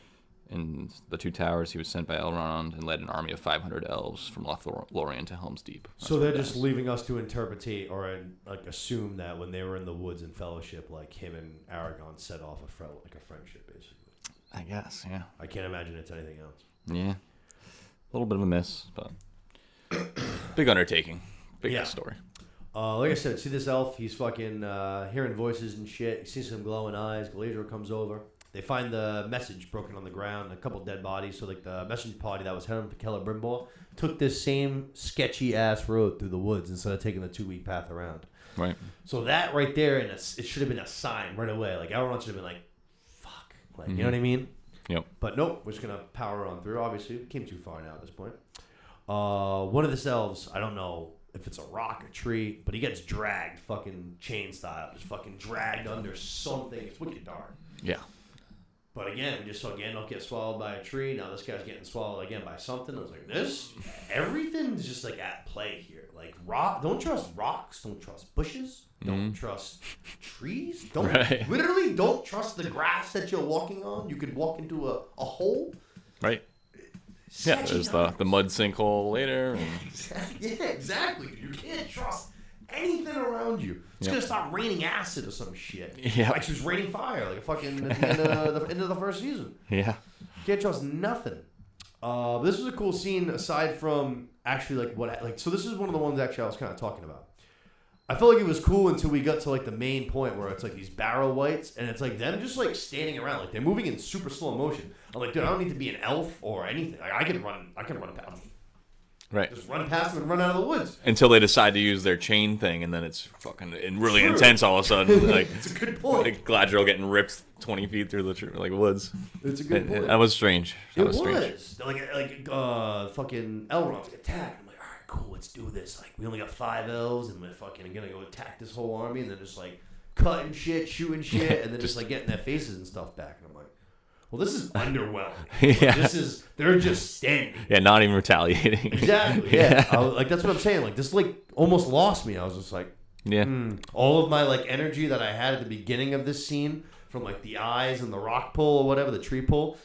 In the Two Towers, he was sent by Elrond and led an army of 500 elves from Lothlorien to Helm's Deep. So they're just leaving us to interpretate or like assume that when they were in the woods in Fellowship, like him and Aragorn set off a friendship, basically. I guess, yeah. I can't imagine it's anything else. Yeah. A little bit of a miss, but big undertaking. Big story. Like I said, see this elf, he's fucking hearing voices and shit. He sees some glowing eyes. Galadriel comes over. They find the message broken on the ground, a couple dead bodies. So like the message party that was heading to Celebrimbor took this same sketchy ass road through the woods instead of taking the 2-week path around. Right. So that right there, it should have been a sign right away. Like Elrond should have been like, "Fuck," like you know what I mean? Yep. But nope, we're just gonna power on through. Obviously, we came too far now at this point. One of the elves, I don't know if it's a rock, a tree, but he gets dragged, fucking chain style, just fucking dragged under something. It's wicked dark. Yeah. But again, we just saw Gandalf get swallowed by a tree. Now this guy's getting swallowed again by something. I was like, everything's just like at play here. Like don't trust rocks, don't trust bushes, don't trust trees, literally don't trust the grass that you're walking on. You could walk into a hole. Right. Yeah, there's the mud sinkhole later. Yeah, exactly. You can't trust anything around you. It's gonna start raining acid or some shit. Yeah. Like she was raining fire, like a fucking at the end of the first season. Yeah. Can't trust nothing. This was a cool scene aside from actually so this is one of the ones actually I was kind of talking about. I felt like it was cool until we got to like the main point where it's like these barrel whites and it's like them just like standing around, like they're moving in super slow motion. I'm like, dude, I don't need to be an elf or anything. Like I can run past them. Right. Just run past them and run out of the woods. Until they decide to use their chain thing, and then it's fucking really intense all of a sudden. Like It's a good point. like Galadriel getting ripped 20 feet through the woods. It's a good point. That was strange. That was strange. Like fucking Elrond's attack. I'm like, all right, cool, let's do this. Like, we only got 5 elves, and we're fucking gonna go attack this whole army, and then just like cutting shit, shooting shit, and then just like getting their faces and stuff back. And I'm like, well, this is underwhelming. Yeah. Like, they're just standing. Yeah, not even retaliating. Exactly. Yeah. Like that's what I'm saying. Like this like almost lost me. I was just like, Yeah. all of my like energy that I had at the beginning of this scene, from like the eyes and the rock pull or whatever, the tree pull,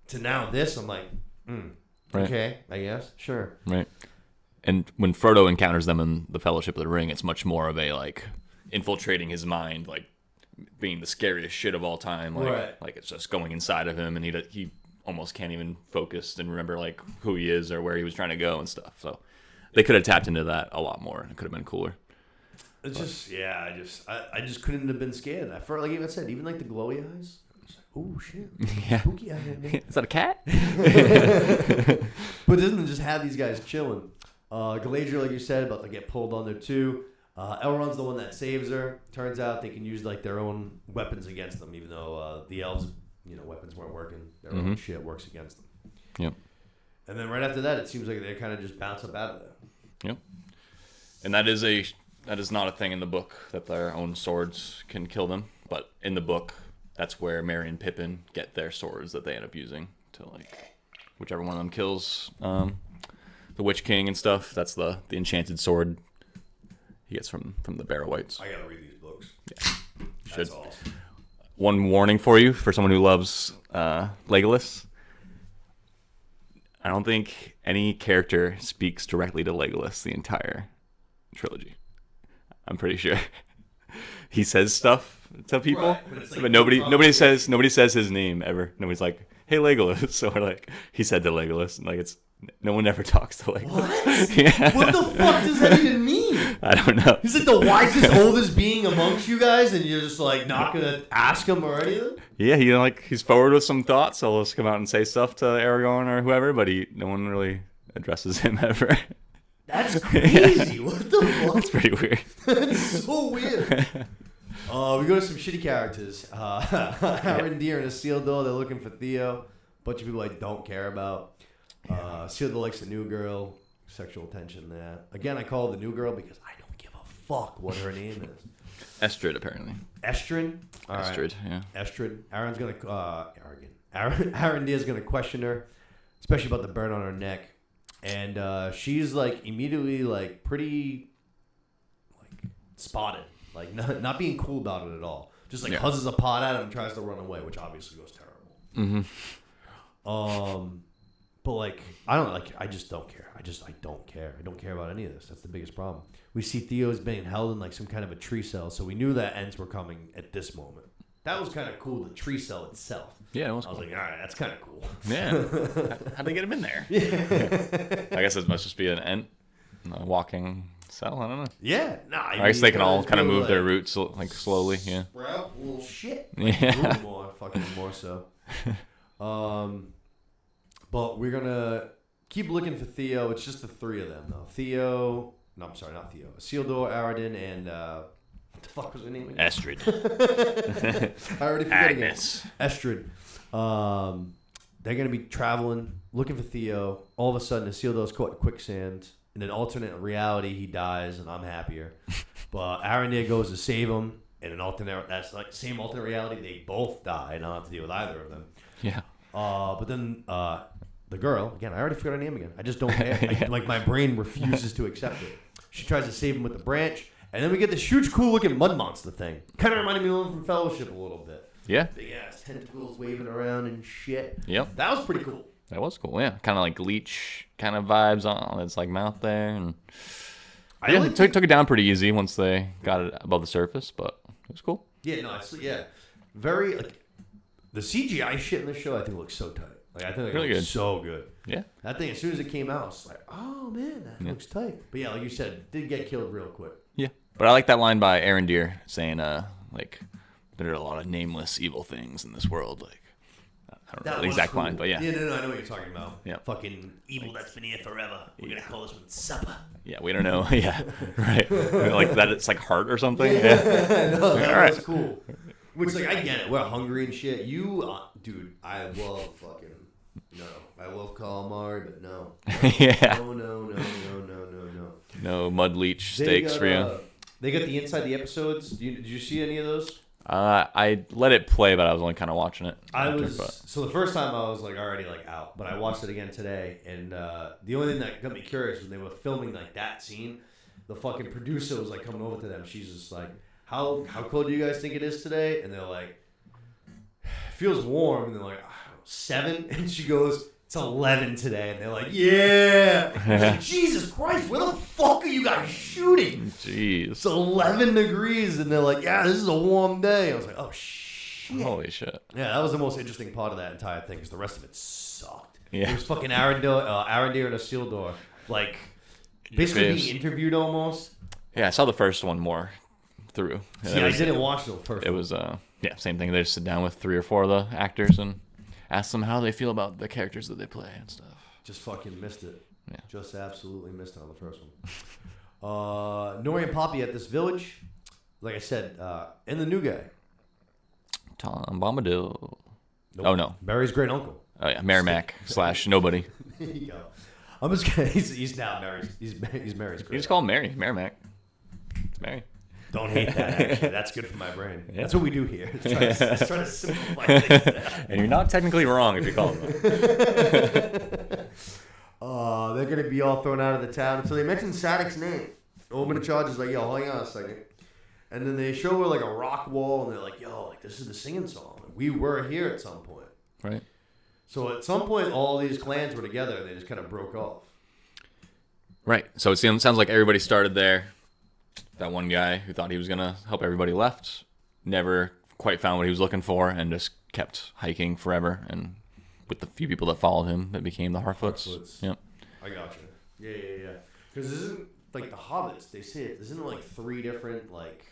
to now this, I'm like, Right. okay, I guess, sure. Right. And when Frodo encounters them in the Fellowship of the Ring, it's much more of a like infiltrating his mind, like being the scariest shit of all time. Like, Right. like it's just going inside of him, and he almost can't even focus and remember like who he is or where he was trying to go and stuff. So they could have tapped into that a lot more, and it could have been cooler. It's just, yeah, I just couldn't have been scared. I felt like even I said, even like the glowy eyes. I was like, oh shit, Yeah. spooky out here, man. Is that a cat? But doesn't it just have these guys chilling? Galadriel, like you said, about to get pulled under too. Elrond's the one that saves her. Turns out they can use like their own weapons against them, even though the elves, weapons weren't working. Their own shit works against them. Yep. And then right after that, it seems like they kind of just bounce up out of there. Yep. And that is not a thing in the book, that their own swords can kill them. But in the book, that's where Merry and Pippin get their swords that they end up using to like whichever one of them kills the Witch King and stuff. That's the enchanted sword he gets from the Barrow Wights. I gotta read these books. Yeah. That's awesome. One warning for you, for someone who loves Legolas. I don't think any character speaks directly to Legolas the entire trilogy. I'm pretty sure he says stuff to people, Right, but it's like but nobody says his name ever. Nobody's like, "Hey Legolas," so we're like, he said to Legolas, and like no one ever talks to Legolas. What? Yeah. What the fuck does that even mean? I don't know. He's like the wisest, oldest being amongst you guys, and you're just like not gonna ask him or anything? Yeah, he's forward with some thoughts, so he'll just come out and say stuff to Aragorn or whoever, but no one really addresses him ever. That's crazy. What the fuck? That's pretty weird. That's so weird. We go to some shitty characters. Arondir and Isildur, they're looking for Theo. Bunch of people I don't care about. Isildur likes the new girl. Sexual tension there. Again, I call her the new girl because I don't give a fuck what her name is. Estrid, apparently. Estrin? All right. Estrid, yeah. Estrid. Aaron's gonna Arondir's gonna question her, especially about the burn on her neck. And she's like immediately like pretty like spotted, like not being cool about it at all. Just like huzzes a pot at him and tries to run away, which obviously goes terrible. But like I just don't care. I don't care. I don't care about any of this. That's the biggest problem. We see Theo's being held in like some kind of a tree cell, so we knew that ends were coming at this moment. That was kind of cool. The tree cell itself. Yeah, it was. I was like, all right, that's kind of cool. Yeah. How'd they get him in there? Yeah. I guess it must just be an ent, a walking cell. I don't know. Yeah. Nah, I guess they can all kind of move their roots like slowly. Yeah. Sprout little shit. Yeah. Fucking more so. But we're gonna keep looking for Theo. It's just the 3 of them though. Theo. No, I'm sorry, not Theo. Isildur, Aradin, and what the fuck was her name again? Estrid. I already forgot again. Agnes. Estrid. They're going to be traveling, looking for Theo. All of a sudden, Isildur's caught in quicksand. In an alternate reality, he dies, and I'm happier. But Arondir goes to save him. In an alternate, that's like same alternate reality, they both die, and I don't have to deal with either of them. Yeah. But then the girl, again, I already forgot her name again. I just don't care. Like my brain refuses to accept it. She tries to save him with the branch. And then we get this huge, cool-looking mud monster thing. Kind of reminded me of the one from Fellowship a little bit. Yeah. Big-ass tentacles waving around and shit. Yep. That was pretty cool. That was cool. Yeah. Kind of like Leech kind of vibes on its like mouth there, and took it down pretty easy once they got it above the surface, but it was cool. Yeah. No. Very like the CGI shit in this show. I think looks so tight. Like I think it Really looks good. so good. Yeah. That thing, as soon as it came out, I was like, oh man, that looks tight. But yeah, like you said, it did get killed real quick. Yeah. But I like that line by Aaron Deere saying, like, there are a lot of nameless evil things in this world. Like, I don't know the exact line, but yeah. Yeah, no, I know what you're talking about. Yeah. Fucking evil that's been here forever. We're going to call this one supper. Yeah, we don't know. Yeah, right. Like that, it's like heart or something. Yeah. Yeah. No, that All right. was cool. Which, like, I get it. We're hungry and shit. You, dude, I love fucking, no. I love calamari, but no. Yeah. No. No mud leech steaks for you. They got the inside the episodes. Did you see any of those? I let it play, but I was only kind of watching it. So the first time I was like already like out, but I watched it again today, and the only thing that got me curious when they were filming like that scene, the fucking producer was like coming over to them. She's just like, how cold do you guys think it is today? And they're like, it feels warm. And they're like, 7, and she goes, it's 11 today, and they're like, yeah. I was like, Jesus Christ, where the fuck are you guys shooting? Jeez. It's 11 degrees, and they're like, yeah, this is a warm day. I was like, oh shit. Holy shit. Yeah, that was the most interesting part of that entire thing, because the rest of it sucked. Yeah. It was fucking Aaron Deere and Isildur, like, basically being interviewed almost. Yeah, I saw the first one more through. See, I didn't watch the first one. It was, same thing. They just sit down with 3 or 4 of the actors and ask them how they feel about the characters that they play and stuff. Just fucking missed it. Yeah. Just absolutely missed it on the first one. Nori and Poppy at this village. Like I said, and the new guy. Tom Bombadil. Nope. Oh, no. Barry's great uncle. Oh, yeah. Merrimack / nobody. There you go. I'm just kidding. He's now Mary's. He's Mary's great. You just call him Mary. Merrimack. It's Mary. Don't hate that, actually. That's good for my brain. Yeah. That's what we do here. Let's try to simplify things down. And you're not technically wrong if you call him that. They're going to be all thrown out of the town. So they mention Sadek's name. Old in charge is like, yo, hang on a second. And then they show her like a rock wall, and they're like, yo, like this is the singing song. We were here at some point. Right. So at some point, all these clans were together, and they just kind of broke off. Right. So it sounds like everybody started there. That one guy who thought he was going to help everybody left never quite found what he was looking for and just kept hiking forever. And with the few people that followed him, that became the Harfoots. Yep. I got you. Yeah. Because this isn't like the Hobbits. They say it. Isn't it like 3 different like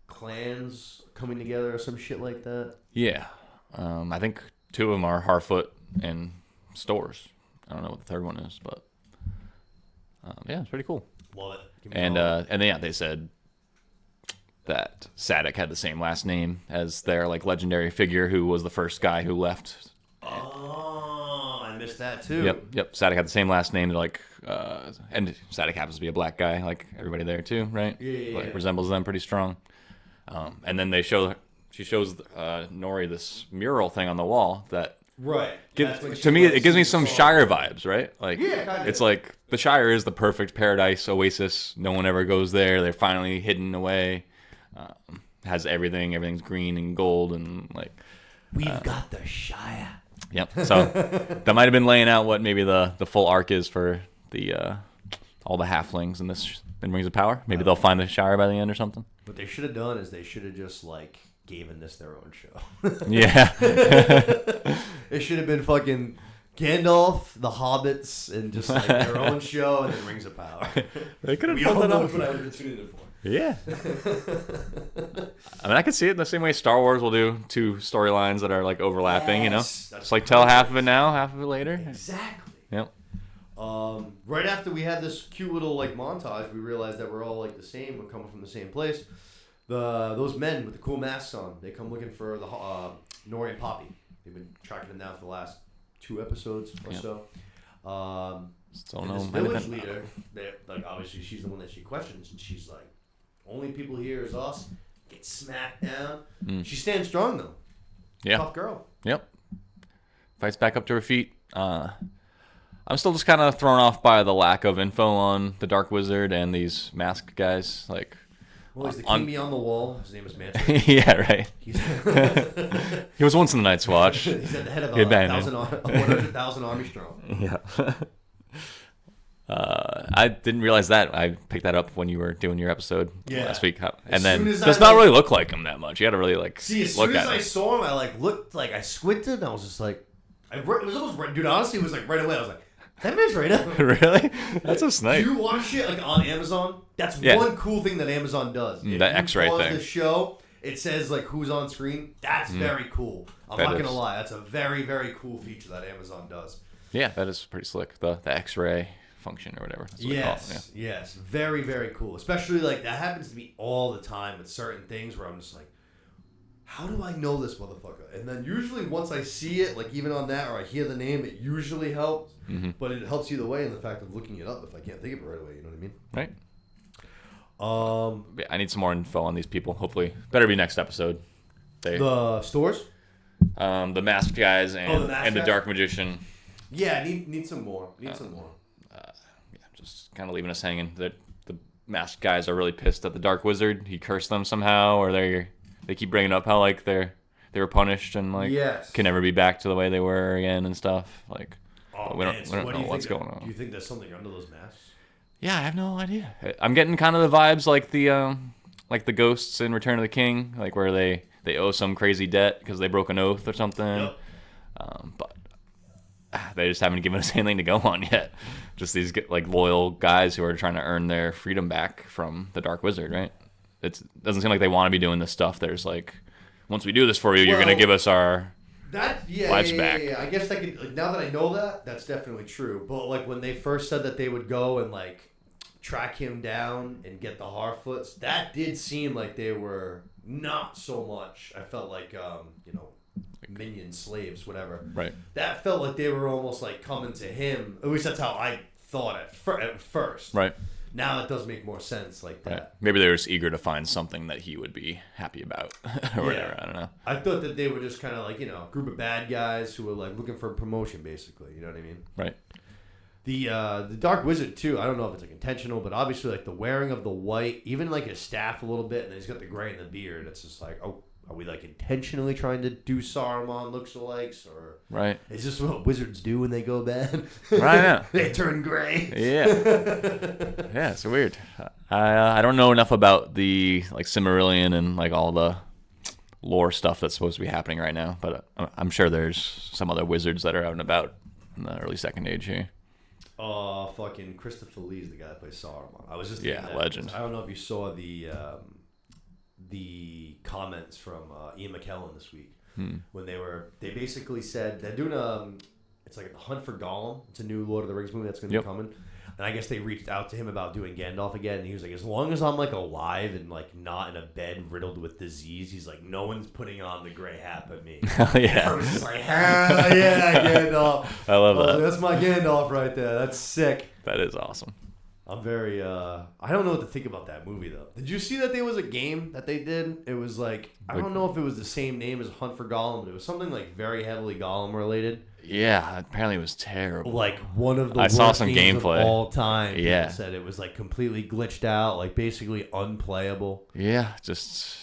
clans coming together or some shit like that? Yeah. I think 2 of them are Harfoot and Stores. I don't know what the third one is, but yeah, it's pretty cool. Love it. And they said that Sadek had the same last name as their like legendary figure who was the first guy who left. Oh, I missed that too. Yep. Sadek had the same last name. Like, and Sadek happens to be a black guy, like everybody there too, right? Yeah. Like, resembles them pretty strong. And then she shows Nori this mural thing on the wall that. Right. To me, it gives me some Shire vibes, right? Like, yeah, kind of. It's like the Shire is the perfect paradise oasis. No one ever goes there. They're finally hidden away. Has everything. Everything's green and gold and like. We've got the Shire. Yep. So that might have been laying out what maybe the full arc is for the all the halflings in this in Rings of Power. Maybe they'll find the Shire by the end or something. What they should have done is they should have just like given this their own show. Yeah. It should have been fucking Gandalf, the Hobbits, and just like their own show, and then Rings of Power. They could have We pulled all that know off. what I would tune in for. Yeah. I mean, I could see it in the same way Star Wars will do 2 storylines that are like overlapping, you know? Yes, that's Just like tell half of it now, half of it later. Exactly. Yep. Right after we had this cute little like montage, we realized that we're all like the same. We're coming from the same place. Those men with the cool masks on, they come looking for the Nori and Poppy. They've been tracking them down for the last 2 episodes or so. Still and no this village leader, like obviously she's the one that she questions, and she's like, "Only people here is us." Get smacked down. She stands strong though. Yeah. Tough girl. Yep. Fights back up to her feet. I'm still just kind of thrown off by the lack of info on the Dark Wizard and these masked guys. Like, well, he's the king beyond the wall. His name is Manson. yeah, right. He's He was once in the Night's Watch. He's at the head of Good band, 100,000 army strong. Yeah. I didn't realize that. I picked that up when you were doing your episode last week. And then does not really look like him that much. You got to really like see. As look soon as at I him. saw him, I like looked like I squinted, and I was just like, it was almost dude. Honestly, it was like right away. I was like, That man's right now. Really? That's a snipe. Do you watch shit like on Amazon? That's Yeah. one cool thing that Amazon does. If That X-ray pause thing. the show, it says like who's on screen. That's very cool. I'm That not gonna is. lie. That's a very, very cool feature that Amazon does. Yeah, that is pretty slick. The X-ray function or whatever. That's what they call it. Yes, yes, very, very cool. Especially like that happens to me all the time with certain things where I'm just like, how do I know this motherfucker? And then usually once I see it, like even on that or I hear the name, it usually helps. Mm-hmm. But it helps either way in the fact of looking it up if I can't think of it right away. You know what I mean? Right. Um, Yeah, I need some more info on these people. Hopefully, better be next episode. They, the stores. the masked guys and the masked and the guys? dark magician. Yeah, need some more. Need some more. Yeah, just kind of leaving us hanging. The masked guys are really pissed at the dark wizard. He cursed them somehow, or they keep bringing up how like they were punished and like Yes. can never be back to the way they were again and stuff. Like, Oh, we don't, man, we so don't what do know you what's think going on. Do you think there's something under those masks? Yeah, I have no idea. I'm getting kind of the vibes like the ghosts in Return of the King, like where they owe some crazy debt because they broke an oath or something. Yep. But they just haven't given us anything to go on yet. Just these like loyal guys who are trying to earn their freedom back from the Dark Wizard, right? It doesn't seem like they want to be doing this stuff. There's like, once we do this for you, you're gonna give us our lives back. Yeah. I guess I could. Like, now that I know that, that's definitely true. But like when they first said that they would go and like track him down and get the Harfoots, that did seem like they were not so much. I felt like minions, slaves, whatever. Right. That felt like they were almost like coming to him. At least that's how I thought at first. Right. Now it does make more sense like that. Right. Maybe they were just eager to find something that he would be happy about or whatever. I don't know. I thought that they were just kind of like, a group of bad guys who were like looking for promotion, basically. You know what I mean? Right. The Dark Wizard too. I don't know if it's like intentional, but obviously like the wearing of the white, even like his staff a little bit, and then he's got the gray in the beard. It's just like, oh, are we like intentionally trying to do Saruman looks-alikes, or Right. is this what wizards do when they go bad? Right. Yeah. They turn gray. Yeah. Yeah, it's weird. I don't know enough about the like Silmarillion and like all the lore stuff that's supposed to be happening right now, but I'm sure there's some other wizards that are out and about in the early Second Age here. Fucking Christopher Lee's the guy that plays Saruman. I was just thinking that legend. I don't know if you saw the comments from Ian McKellen this week when they basically said they're doing it's like The Hunt for Gollum. It's a new Lord of the Rings movie that's going to be coming. And I guess they reached out to him about doing Gandalf again, and he was like, as long as I'm like alive and like not in a bed riddled with disease, he's like, no one's putting on the gray hat but me. Yeah. I was just like, hell yeah, Gandalf. I love was that. like, that's my Gandalf right there. That's sick. That is awesome. I'm very I don't know what to think about that movie though. Did you see that there was a game that they did? It was like, I don't know if it was the same name as Hunt for Gollum, but it was something like very heavily Gollum related. Yeah, apparently it was terrible. Like one of the I worst saw some games gameplay. of all time. People Yeah. said it was like completely glitched out, like basically unplayable. Yeah, just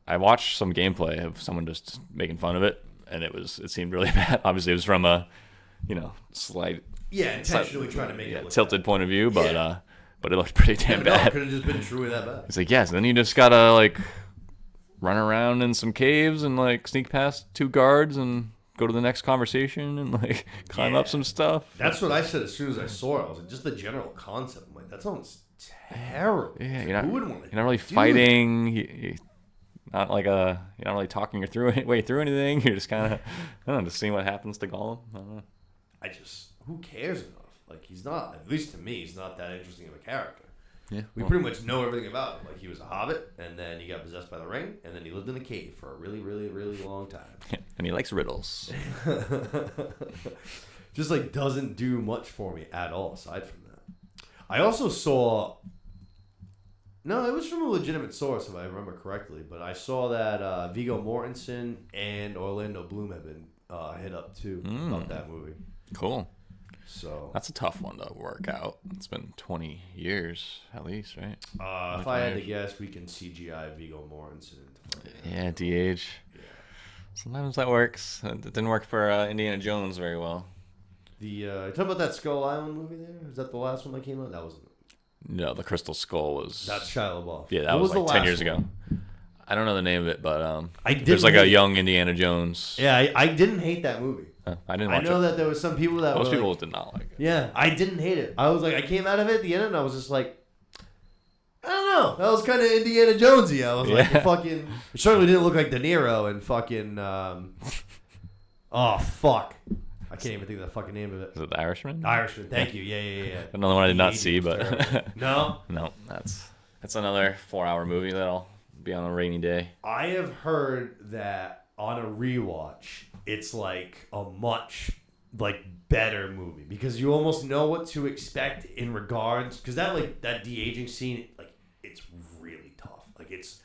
I watched some gameplay of someone just making fun of it, and it seemed really bad. Obviously, it was from a slight Yeah, intentionally trying to make it look tilted bad. point of view, but Yeah. but it looked pretty damn No, it bad. could have just been truly that bad. It's like, yes, then you just gotta like run around in some caves and like sneak past two guards and go to the next conversation and like climb up some stuff. That's what I said as soon as I saw it. I was like, just the general concept. I'm like, that sounds terrible. Yeah, Who wouldn't want to? you're not really do fighting. You're not really talking your way through anything. You're just kind of, I don't know, just seeing what happens to Gollum. I don't know. Who cares enough? Like, he's not, at least to me, he's not that interesting of a character. Yeah, We pretty much know everything about him. Like, he was a hobbit, and then he got possessed by the ring, and then he lived in a cave for a really, really, really long time. and he likes riddles. Just, like, doesn't do much for me at all, aside from that. I also saw... No, it was from a legitimate source, if I remember correctly, but I saw that Viggo Mortensen and Orlando Bloom have been hit up, too, about that movie. Cool. So That's a tough one to work out. It's been 20 years at least, right? if I had to guess, we can CGI Viggo Mortensen into fucking Yeah, DH. Sometimes that works. It didn't work for Indiana Jones very well. you talking about that Skull Island movie there? Is that the last one that came out? That wasn't. No, the Crystal Skull was. That's Shia LaBeouf. Yeah, that What was the like 10 last years one? ago. I don't know the name of it, but I didn't there's like a hate it. young Indiana Jones. Yeah, I didn't hate that movie. I didn't I watch know it. that there was some people that Most were people like, did not like it. yeah, I didn't hate it. I was like, I came out of it at the end and I was just like, I don't know. That was kind of Indiana Jonesy. I was like, Yeah. fucking. It certainly didn't look like De Niro and fucking. Oh fuck! I can't even think of the fucking name of it. Is it The Irishman? Irishman. Thank you. Yeah. Another one I did not The see, agent was but terrible. No, no, that's another 4-hour movie that'll be on a rainy day. I have heard that on a rewatch, it's like a much like better movie because you almost know what to expect in regards because that de-aging scene, like it's really tough. Like it's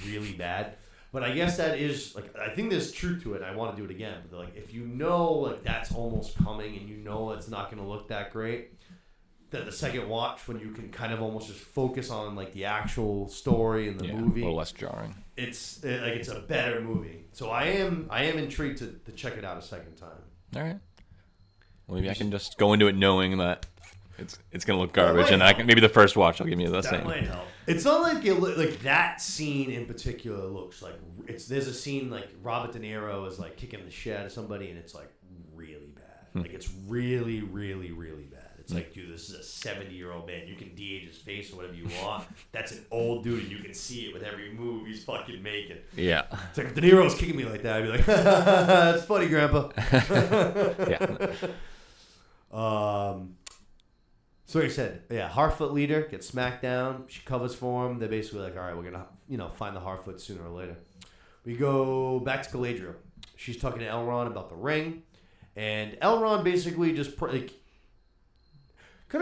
really bad. But I guess that is like I think there's truth to it. And I want to do it again, but like if you know like that's almost coming and you know it's not going to look that great, that the second watch when you can kind of almost just focus on like the actual story and the movie, a little less jarring. it's like it's a better movie. So I am intrigued to check it out a second time. All right. Well, maybe I can just go into it knowing that it's gonna look garbage, and I can maybe the first watch I'll give you the That same. might help. It's not like like that scene in particular looks like there's a scene like Robert De Niro is like kicking the shit out of somebody and it's like really bad. Like it's really really really bad. It's like, dude, this is a 70-year-old man. You can de-age his face or whatever you want. That's an old dude, and you can see it with every move he's fucking making. Yeah. It's like if De Niro was kicking me like that, I'd be like, that's funny, Grandpa. Yeah. So he said, yeah, Harfoot leader gets smacked down. She covers for him. They're basically like, all right, we're gonna, find the Harfoot sooner or later. We go back to Galadriel. She's talking to Elrond about the ring, and Elrond basically just kind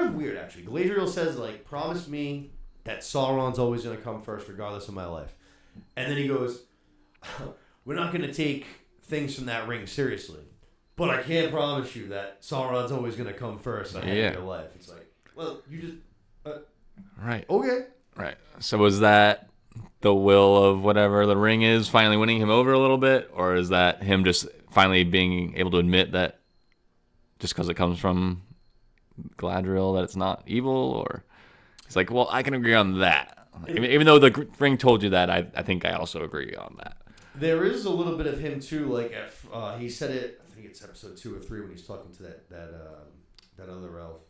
of weird actually. Galadriel says like, promise me that Sauron's always gonna come first, regardless of my life. And then he goes, we're not gonna take things from that ring seriously. But I can't promise you that Sauron's always going to come first ahead of your life. It's like, well, you just... Right. okay. Right. So was that the will of whatever the ring is finally winning him over a little bit? Or is that him just finally being able to admit that just because it comes from Galadriel that it's not evil? Or it's like, well, I can agree on that. Even though the ring told you that, I think I also agree on that. There is a little bit of him, too. Like, he said it... I think it's episode 2 or 3 when he's talking to that other elf.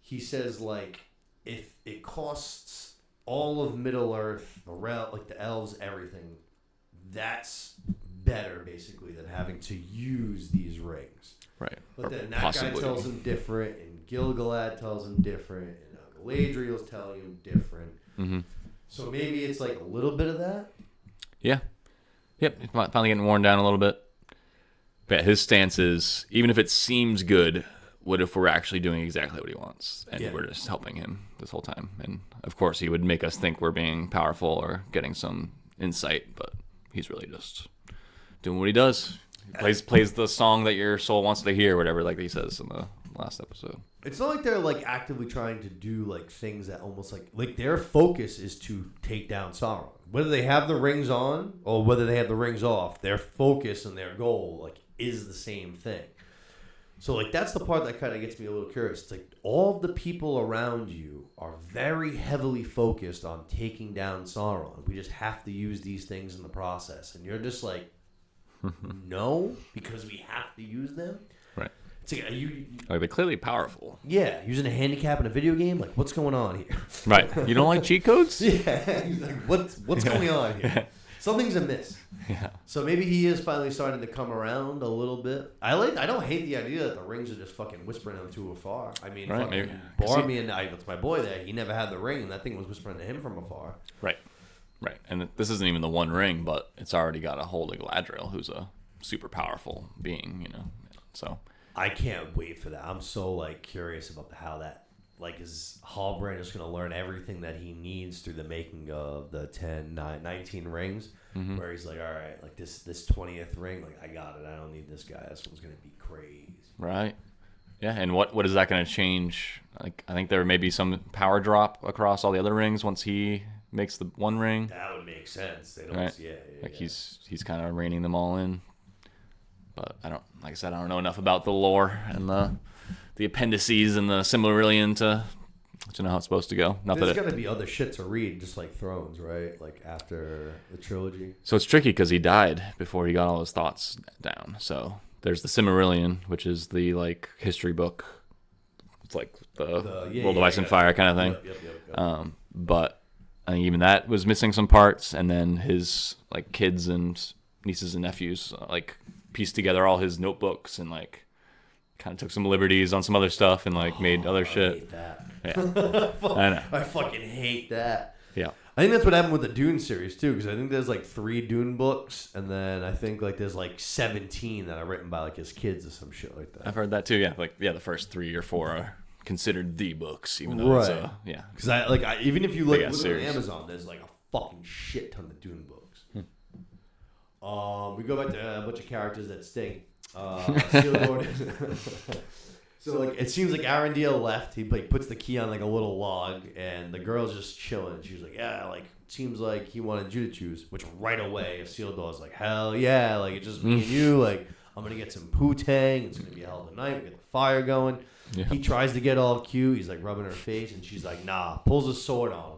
He says like if it costs all of Middle Earth, the elves, everything, that's better basically than having to use these rings. Right. But Or then that possibly. guy tells him different, and Gil-galad tells him different, and Galadriel's telling him different. Mm-hmm. So maybe it's like a little bit of that. Yeah. Yep. It's finally getting worn down a little bit. But his stance is, even if it seems good, what if we're actually doing exactly what he wants and we're just helping him this whole time? And of course, he would make us think we're being powerful or getting some insight, but he's really just doing what he does. He plays the song that your soul wants to hear, whatever, like he says in the last episode. It's not like they're like actively trying to do like things that almost like their focus is to take down Sauron. Whether they have the rings on or whether they have the rings off, their focus and their goal like is the same thing. So like that's the part that kind of gets me a little curious. It's like all the people around you are very heavily focused on taking down Sauron. We just have to use these things in the process, and you're just like, no, because we have to use them. Right. It's like, Like, they're clearly powerful. yeah, using a handicap in a video game. Like, what's going on here? Right. You don't like cheat codes? Yeah, he's like, what's going on here? Something's amiss. Yeah. So maybe he is finally starting to come around a little bit. I don't hate the idea that the rings are just fucking whispering them too afar. I mean, Right, fucking maybe. Boromir, that's my boy there. He never had the ring, and that thing was whispering to him from afar. Right. Right. And this isn't even the one ring, but it's already got a hold of Galadriel, who's a super powerful being, you know. So I can't wait for that. I'm so like curious about how that. Like, is Halbrand just going to learn everything that he needs through the making of the 19 rings? Mm-hmm. Where he's like, all right, like this 20th ring, like, I got it. I don't need this guy. This one's going to be crazy. right. Yeah, and what is that going to change? Like, I think there may be some power drop across all the other rings once he makes the one ring. That would make sense. They don't, Right. yeah. Like he's kind of reining them all in. But like I said, I don't know enough about the lore and the appendices and the Silmarillion to know how it's supposed to go. Not There's that got to be other shit to read, just like Thrones, right? Like after the trilogy. So it's tricky because he died before he got all his thoughts down. So there's the Silmarillion, which is the like history book. It's like the World of Ice and Fire kind of thing. Yep. But I think even that was missing some parts, and then his like kids and nieces and nephews like pieced together all his notebooks and like kind of took some liberties on some other stuff and like made other shit. I hate that. Yeah, I know. I fucking hate that. Yeah, I think that's what happened with the Dune series too, because I think there's like 3 Dune books, and then I think like there's like 17 that are written by like his kids or some shit like that. I've heard that too. Yeah, like the first 3 or 4 are considered the books, even though it's yeah. Because even if you look Big-ass on series. Amazon, there's like a fucking shit ton of Dune books. We go back to a bunch of characters that stink. So like it seems like Arendelle left. He like puts the key on like a little log, and the girl's just chilling. She's like, yeah, like it seems like he wanted you to choose. Which right away, Isildur's like, hell yeah, like it's just me and you. Like I'm gonna get some poo-tang. It's gonna be a hell of a night. We get the fire going. Yeah. He tries to get all cute. He's like rubbing her face, and she's like, nah. Pulls a sword on him.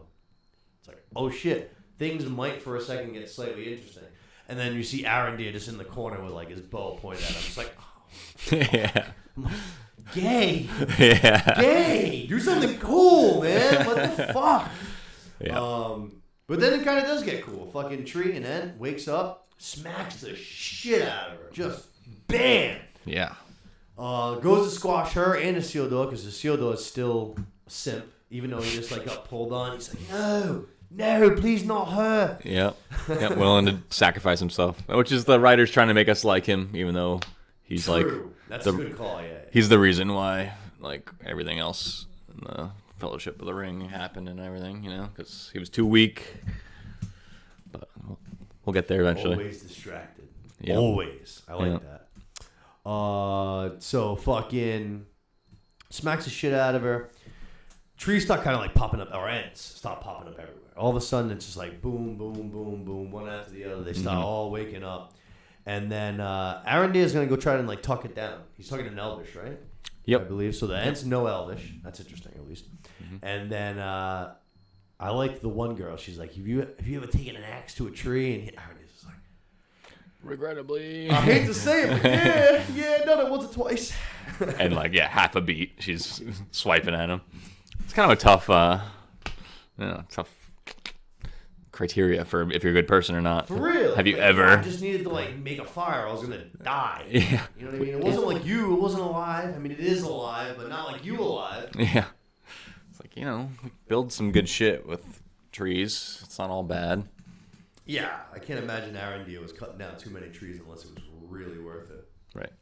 It's like, oh shit. Things might for a second get slightly interesting. And then you see Arendelle just in the corner with like his bow pointed at him. It's like, oh, Yeah. gay. Yeah. Gay. Do something cool, man. What the fuck? Yeah. But then it kind of does get cool. Fucking Tree and then wakes up, smacks the shit out of her. Just bam. Yeah. Goes to squash her and Isildur, because Isildur is still a simp, even though he just like got pulled on. He's like, no, please not her. Yeah. Yeah. Willing to sacrifice himself, which is the writers trying to make us like him, even though he's like That's a good call, yeah. he's the reason why like everything else in the Fellowship of the Ring happened and everything, you know, because he was too weak. But we'll get there eventually. Always distracted. Yeah. Always. I like Yeah. that. So fucking smacks the shit out of her. Trees start kind of like popping up, or ants start popping up everywhere. All of a sudden, it's just like boom, boom, boom, boom, one after the other. They start all waking up. And then Arendelle is going to go try and like tuck it down. He's talking in Elvish, right? Yep. I believe. So the ants know Elvish. That's interesting, at least. And then I like the one girl. She's like, have you ever taken an axe to a tree? And Arendelle's just like, Regrettably. I hate to say it, but yeah, done it once or twice. And like, yeah, half a beat, she's swiping at him. It's kind of a tough, tough criteria for if you're a good person or not. For real. Have you Like, ever? I just needed to like make a fire. I was gonna die. Yeah. You know what I mean? It wasn't like you. It wasn't alive. I mean, it is alive, but not like you alive. Yeah. It's like, build some good shit with trees. It's not all bad. Yeah, I can't imagine Arendelle was cutting down too many trees unless it was really worth it. Right.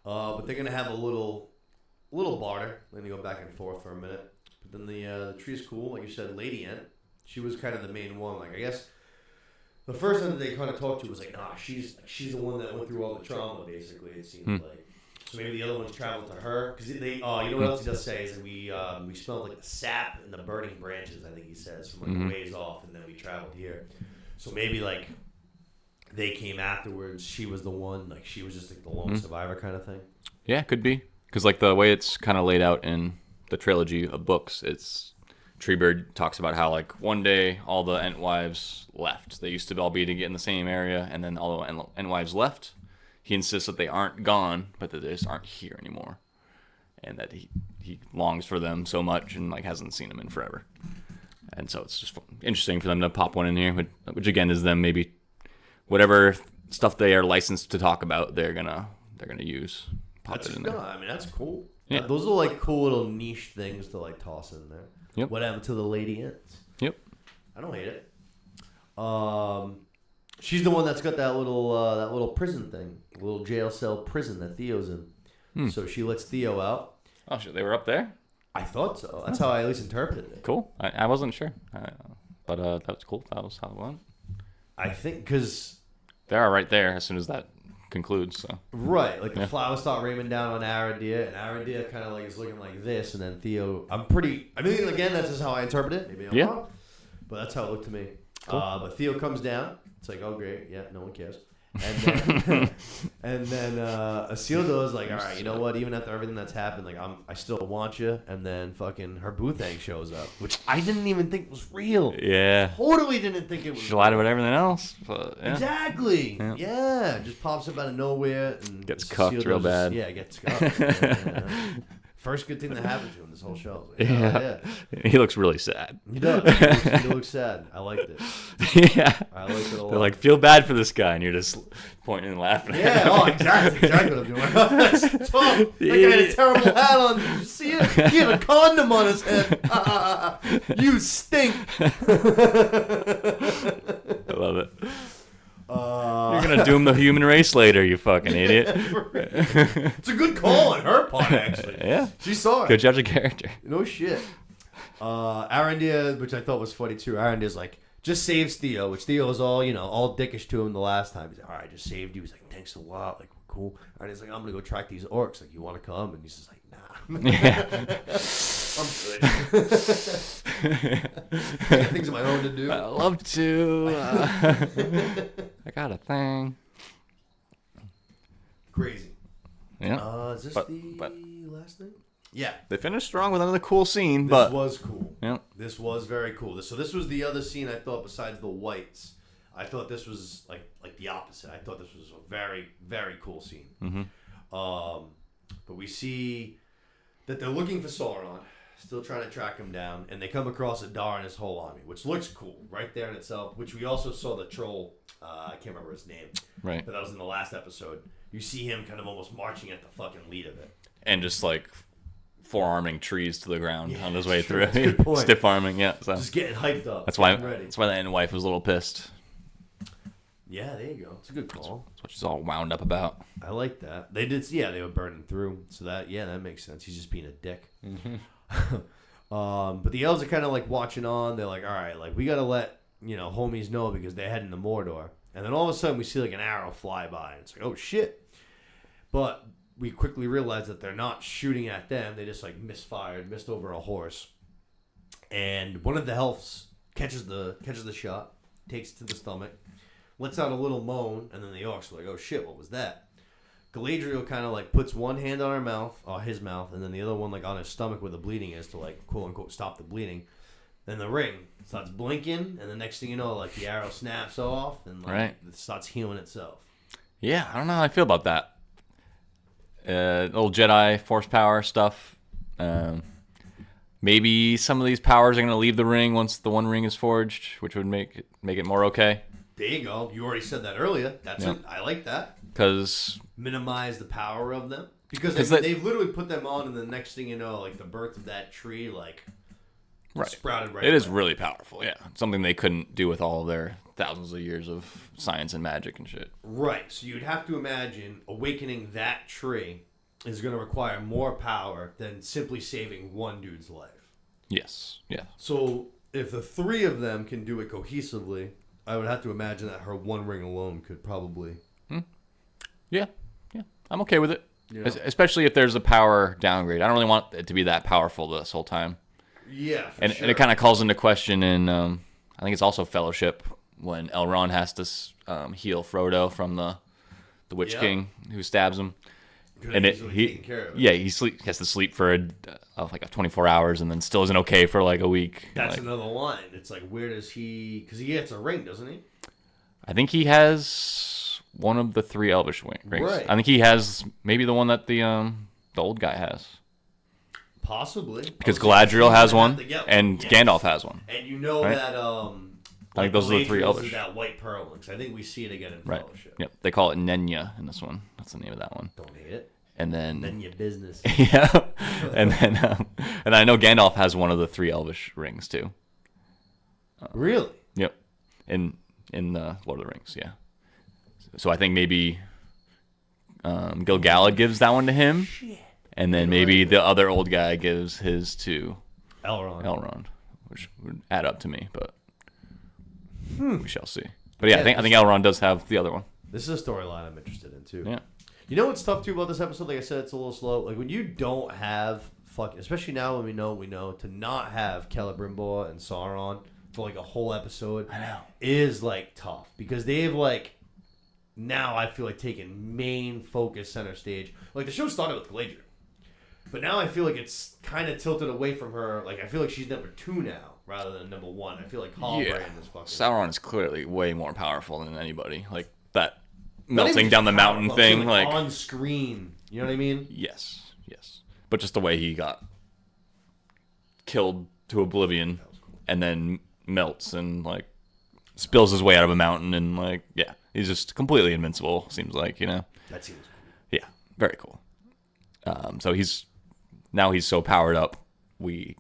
But they're gonna have a little barter. They're gonna go back and forth for a minute. But then the tree's cool, like you said. Lady Ant, she was kind of the main one. Like I guess the first one that they kind of talked to was like, nah, she's the one that went through all the trauma. Basically, it seemed like. So maybe the other ones traveled to her because they. You know what else he does say is that we smelled like the sap and the burning branches. I think he says from like a ways off, and then we traveled here. So maybe like they came afterwards. She was the one. Like she was just like the lone survivor kind of thing. Yeah, could be. Because like the way it's kind of laid out in the trilogy of books, it's Treebird talks about how like one day all the Entwives left. They used to all be to get in the same area, and then all the Entwives left. He insists that they aren't gone, but that they just aren't here anymore, and that he longs for them so much and like hasn't seen them in forever. And so it's just interesting for them to pop one in here, which again is them maybe whatever stuff they are licensed to talk about, they're gonna use. Pop it in there. No, I mean that's cool. Yeah. Those are like cool little niche things to like toss in there. Yep. What happened to the Lady Ants? Yep. I don't hate it. She's the one that's got that little prison thing, little jail cell prison that Theo's in. So she lets Theo out. Oh shit, they were up there. I thought so. That's how I at least interpreted it. Cool. I wasn't sure, but that was cool. That was how it went. I think because They are right there as soon as that concludes. So right, like the Yeah. flowers start raining down on Arendelle, and Arendelle kind of like is looking like this, and then Theo. I mean, again, that's just how I interpret it. Maybe I'm Yeah. wrong, but that's how it looked to me. Cool. But Theo comes down. It's like, oh great, yeah, no one cares. And then Isildur's like, all right, you know what? Even after everything that's happened, like I still want you. And then fucking her Boothang shows up, which I didn't even think was real. Yeah. Totally didn't think it was. She lied about everything else. But, yeah. Exactly. Yeah. Just pops up out of nowhere and Gets cuffed real bad. Gets cuffed. Yeah. First good thing that happened to him this whole show. Like, yeah. He looks really sad. He does. He looks sad. I liked it. Yeah. I liked it a lot. They're like, feel bad for this guy, and you're just pointing and laughing. Yeah, oh, exactly what I'm doing. That's tough. That guy had a terrible hat on. Did you see it? He had a condom on his head. You stink. I love it. You're gonna doom the human race later, you fucking idiot. It's a good call on her part, actually. Yeah. She saw it. Good judge of character. No shit. Arondir, which I thought was funny too. Arondir's like, just saves Theo, which Theo was all, all dickish to him the last time. He's like, all right, I just saved you. He's like, thanks a lot. Like, cool. Arondir's like, I'm gonna go track these orcs. Like, you want to come? And he's just like, nah. Yeah. I'm good. I got things of my own to do. I love to. I got a thing. Crazy. Yeah. Is this But- the last thing? Yeah. They finished strong with another cool scene, This but was cool. yeah. This was very cool. So this was the other scene I thought besides the whites. I thought this was like the opposite. I thought this was a very, very cool scene. Mm-hmm. But we see that they're looking for Sauron, still trying to track him down, and they come across Adar and his whole army, which looks cool right there in itself, which we also saw the troll, I can't remember his name, Right. but that was in the last episode. You see him kind of almost marching at the fucking lead of it. And just like forearming trees to the ground on his way sure. through. That's a good point. Stiff arming, yeah. So Just getting hyped up. that's why getting ready. the end wife was a little pissed. Yeah, there you go. It's a good call. That's what she's all wound up about. I like that. They did, yeah, they were burning through. So that makes sense. He's just being a dick. But the elves are kind of like watching on. They're like, all right, like we got to let, homies know because they're heading to Mordor. And then all of a sudden we see like an arrow fly by. And it's like, oh shit. But we quickly realize that they're not shooting at them. They just like missed over a horse. And one of the elves catches the shot, takes it to the stomach, lets out a little moan, and then the orcs are like, oh shit, what was that? Galadriel kind of like puts one hand on his mouth, and then the other one like on his stomach where the bleeding is to like quote unquote stop the bleeding. Then the ring starts blinking, and the next thing you know, like the arrow snaps off, and like Right. it starts healing itself. Yeah, I don't know how I feel about that. Old Jedi force power stuff. Maybe some of these powers are going to leave the ring once the one ring is forged, which would make it more okay. There you go. You already said that earlier. That's Yeah. it. I like that. Because Minimize the power of them because 'Cause they've literally put them on, and the next thing you know, like the birth of that tree, like right. sprouted right. It is away. really powerful, yeah. Something they couldn't do with all of their thousands of years of science and magic and shit. Right. So you'd have to imagine awakening that tree is going to require more power than simply saving one dude's life. Yes, yeah. So if the three of them can do it cohesively, I would have to imagine that her one ring alone could probably. Yeah, I'm okay with it. You know? Especially if there's a power downgrade. I don't really want it to be that powerful this whole time. Yeah, for And sure. and it kind of calls into question in, I think it's also Fellowship, when Elrond has to heal Frodo from the Witch Yeah. King who stabs him. Could And have it, easily he, taken care of it. yeah, he has to sleep for like 24 hours and then still isn't okay for like a week. That's Like, another line. It's like, where does he? Because he gets a ring, doesn't he? I think he has one of the three Elvish rings. Right. I think he has maybe the one that the old guy has. Possibly. Because Oh, so he's Galadriel gonna has have one, to- yeah, and yeah. Gandalf has one. And you know Right? that I think those are the three Galadriel's Elvish. is that white pearl. Because I think we see it again in Right. Fellowship. Yep. They call it Nenya in this one. That's the name of that one. Don't hate it. And then Then your business. yeah, and I know Gandalf has one of the three Elvish rings too. Really? Yep, in the Lord of the Rings, yeah. So I think maybe Gil-galad gives that one to him, and then maybe the other old guy gives his to Elrond, which would add up to me, but we shall see. But yeah, Yeah, I think Elrond does have the other one. This is a storyline I'm interested in too. Yeah, You know what's tough too about this episode? Like I said, it's a little slow. Like when you don't have especially now when we know to not have Celebrimbor and Sauron for like a whole episode. I know. Is like tough because they've like now I feel like taking main focus center stage. Like the show started with Galadriel, but now I feel like it's kind of tilted away from her. Like I feel like she's number 2 now rather than number 1. I feel like Halbrand is fucking. Sauron is clearly way more powerful than anybody. Like that Not melting even down the just mountain powerful, thing. Like on screen. You know what I mean? yes. But just the way he got killed to oblivion and then melts and like spills his way out of a mountain and like he's just completely invincible. Seems like That seems cool. Yeah, very cool. So he's so powered up. We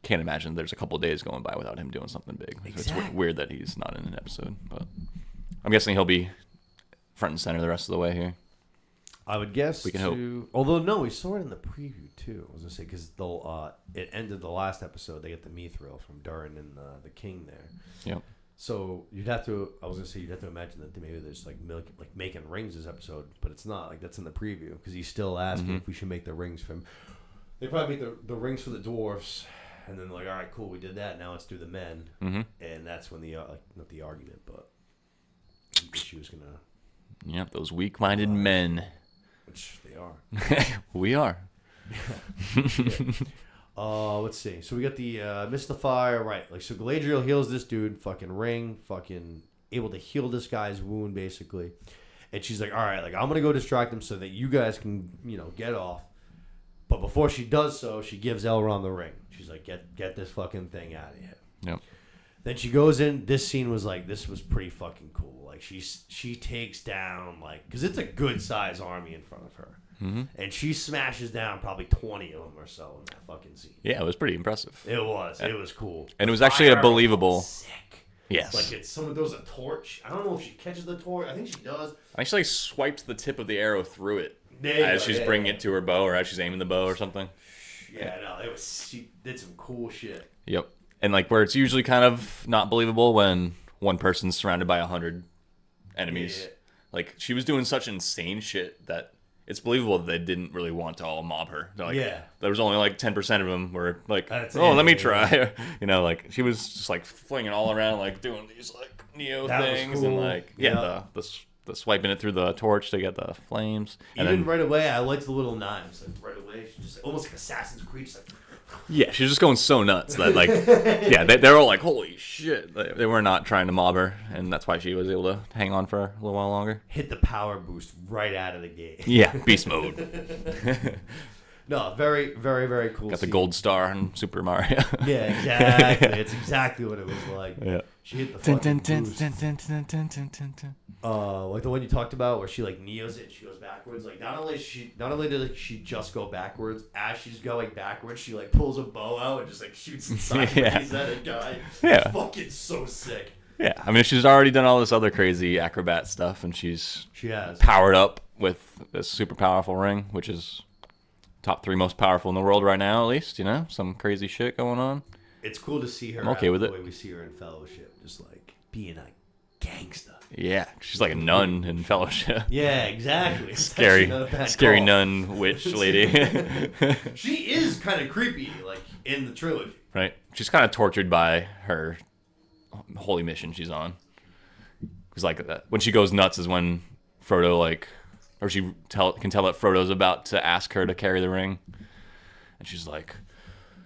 can't imagine there's a couple of days going by without him doing something big. Exactly. It's weird that he's not in an episode, but I'm guessing he'll be front and center the rest of the way here. I would guess We can hope. Although no, we saw it in the preview too. I was gonna say because it ended the last episode. They get the Mithril from Durin and the king there. Yep. So you'd have to. I was gonna say you'd have to imagine that maybe there's like making rings this episode, but it's not. Like that's in the preview because he's still asking if we should make the rings for him. They probably make the rings for the dwarfs, and then they're like, all right, cool, we did that. Now let's do the men, and that's when the not the argument, but the issue is gonna. Yep, those weak-minded men. Which they are. We are. Let's see. So we got the Mist the Fire, right? Like so, Galadriel heals this dude, fucking ring, fucking able to heal this guy's wound, basically. And she's like, all right, like I'm gonna go distract him so that you guys can, get off. But before she does so, she gives Elrond the ring. She's like, get this fucking thing out of here. Yep. Then she goes in. This scene was like, this was pretty fucking cool. Like she takes down because it's a good size army in front of her, and she smashes down probably 20 of them or so in that fucking scene. Yeah, it was pretty impressive. It was cool, And it was actually a Fire believable. was sick. Yes. Like it's someone throws a torch. I don't know if she catches the torch. I think she does. I actually swiped the tip of the arrow through it There you as go, she's yeah, bringing yeah. it to her bow or as she's aiming the bow or something. Yeah, no, she did some cool shit. Yep. And like where it's usually kind of not believable when one person's surrounded by 100 enemies. Yeah. Like she was doing such insane shit that it's believable that they didn't really want to all mob her. They're like, Yeah. There was only like 10% of them were like, That's oh, it, let me yeah. try. Like she was just like flinging all around, like doing these like Neo That was things cool. and like Yeah. the swiping it through the torch to get the flames. And Even then, right away, I liked the little knives. Like right away, she just almost like Assassin's Creed. Just like, yeah, she was just going so nuts that like, yeah, they're all like, holy shit. They were not trying to mob her, and that's why she was able to hang on for a little while longer. hit the power boost right out of the gate. Yeah, beast mode. No, very, very, very cool. Got the scene. gold star on Super Mario. Yeah, exactly. It's exactly what it was like. Yeah. She hit the fucking boost. Like the one you talked about where she like neos it and she goes backwards. Like not only did she just go backwards, as she's going backwards, she like pulls a bow out and just like shoots it sideways at a guy. Yeah. It's fucking so sick. Yeah, I mean, she's already done all this other crazy acrobat stuff, and she's She has. powered up with this super powerful ring, which is top 3 most powerful in the world right now, at least. Some crazy shit going on. It's cool to see her. I'm okay out with the it. way we see her in Fellowship, just like being a gangster. Yeah, she's like a nun in Fellowship. Yeah, exactly. It's Scary, actually not a bad scary call. nun witch lady. She is kind of creepy, like in the trilogy. Right? She's kind of tortured by her holy mission she's on. Because like when she goes nuts is when Frodo or she can tell that Frodo's about to ask her to carry the ring, and she's like,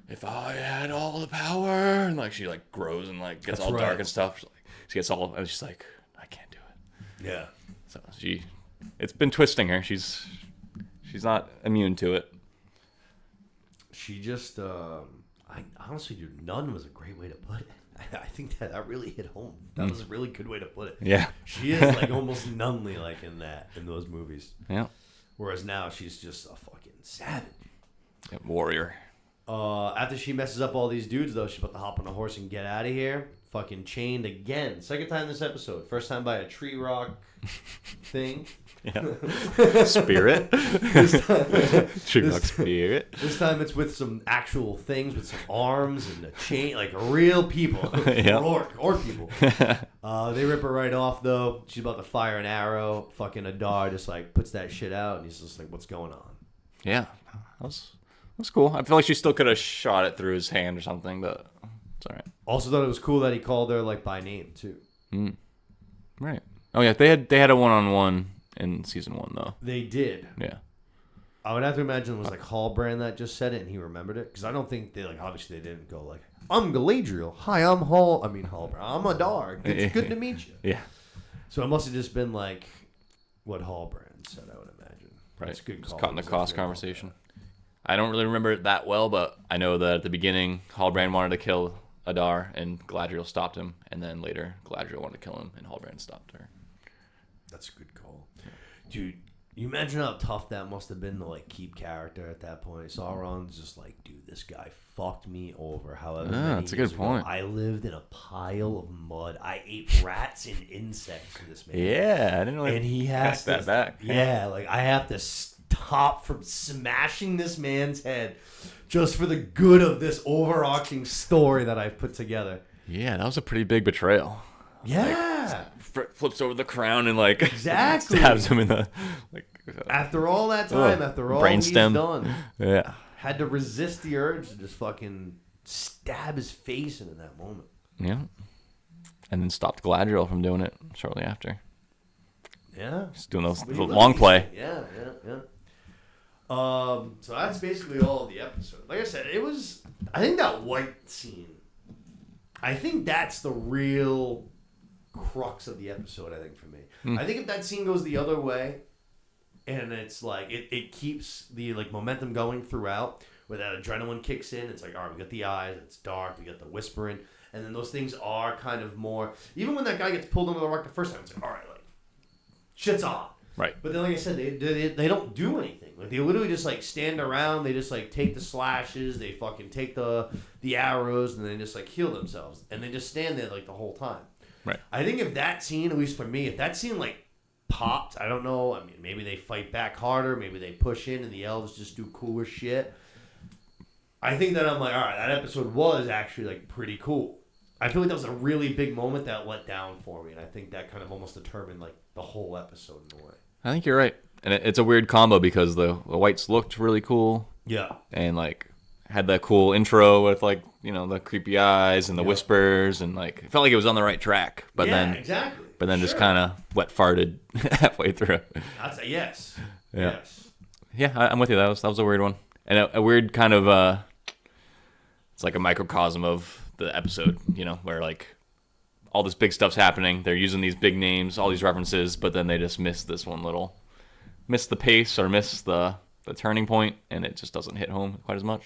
"If I had all the power," and like she like grows and like gets That's all right. dark and stuff. She gets all, and she's like, "I can't do it." Yeah. So it's been twisting her. She's not immune to it. She just, I honestly, dude, nun was a great way to put it. I think that really hit home. That was a really good way to put it. Yeah. She is like almost nunly like in those movies. Yeah. Whereas now she's just a fucking savage. Yeah, warrior. After she messes up all these dudes, though, she's about to hop on a horse and get out of here. Fucking chained again. Second time this episode. First time by a tree rock thing. Yeah. Spirit. Tree rock spirit. This time it's with some actual things, with some arms and a chain, like real people. Yeah. Orc people. They rip her right off, though. She's about to fire an arrow. Fucking Adar just like puts that shit out, and he's just like, what's going on? Yeah. That's cool. I feel like she still could have shot it through his hand or something, but it's all right. Also thought it was cool that he called her like by name, too. Right. Oh yeah, they had a 1-on-1 in season 1 though. They did. Yeah. I would have to imagine it was like Hallbrand that just said it and he remembered it. Because I don't think they, like, obviously they didn't go like, I'm Galadriel. Hi, I'm Hallbrand. I'm Adar. It's good to meet you. Yeah. So it must have just been like what Hallbrand said, I would imagine. Right. That's a good Just call. caught in the That's cost a good call. conversation. I don't really remember it that well, but I know that at the beginning, Hallbrand wanted to kill Adar, and Galadriel stopped him. And then later, Galadriel wanted to kill him, and Hallbrand stopped her. That's a good call. Dude, you imagine how tough that must have been to, like, keep character at that point. Sauron's just like, dude, this guy fucked me over. However many that's a years good ago, point. I lived in a pile of mud. I ate rats and insects for this man. Yeah, I didn't really And he has pack that back. Yeah, like, I have to stop from smashing this man's head just for the good of this overarching story that I've put together. Yeah, that was a pretty big betrayal. Yeah. Flips over the crown and like Exactly. stabs him in the like. After all that time, after all he's brainstem. done, Yeah. had to resist the urge to just fucking stab his face in that moment. Yeah. And then stopped Galadriel from doing it shortly after. Yeah. Just doing those But he long was- play. Yeah. So that's basically all of the episode. Like I said, I think that white scene, I think that's the real crux of the episode, I think, for me. I think if that scene goes the other way, and it's like, it keeps the, like, momentum going throughout, where that adrenaline kicks in, it's like, all right, we got the eyes, it's dark, we got the whispering, and then those things are kind of more, even when that guy gets pulled under the rock the first time, it's like, all right, like, shit's on. Right. But then, like I said, they don't do anything. Like, they literally just, like, stand around. They just, like, take the slashes. They fucking take the arrows, and they just, like, heal themselves. And they just stand there, like, the whole time. Right. I think if that scene, at least for me, if that scene, like, popped, I don't know. I mean, maybe they fight back harder. Maybe they push in, and the elves just do cooler shit. I think that I'm like, all right, that episode was actually, like, pretty cool. I feel like that was a really big moment that let down for me. And I think that kind of almost determined, like, the whole episode in a way. I think you're right. And it's a weird combo because the whites looked really cool Yeah. and like had that cool intro with like, you know, the creepy eyes and the whispers and like it felt like it was on the right track. But then exactly. but then just Sure. kind of wet farted halfway through. I'd say yes. Yeah. Yes. Yeah, I'm with you. That was a weird one. And a weird kind of it's like a microcosm of the episode, you know, where like all this big stuff's happening. They're using these big names, all these references, but then they just miss this one little, miss the pace or miss the turning point, and it just doesn't hit home quite as much.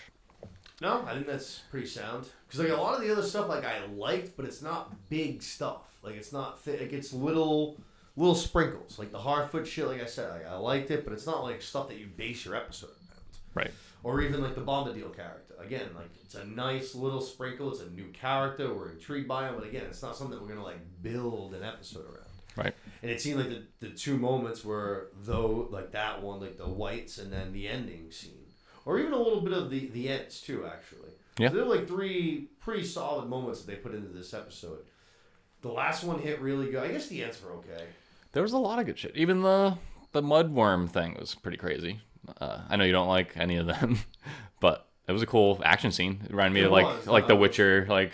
No, I think that's pretty sound. Because like a lot of the other stuff, like I liked, but it's not big stuff. Like it's not like it's little sprinkles. Like the Harfoot shit, like I said, like I liked it, but it's not like stuff that you base your episode around. Right. Or even like the Bombadil character. Again, like it's a nice little sprinkle. It's a new character. We're intrigued by him, but again, it's not something we're gonna like build an episode around. Right. And it seemed like the two moments were though like that one, like the whites, and then the ending scene, or even a little bit of the ends too. Actually, Yeah. So there were like three pretty solid moments that they put into this episode. The last one hit really good. I guess the ends were okay. There was a lot of good shit. Even the mudworm thing was pretty crazy. I know you don't like any of them, but it was a cool action scene. It reminded me It of was, like The Witcher, like,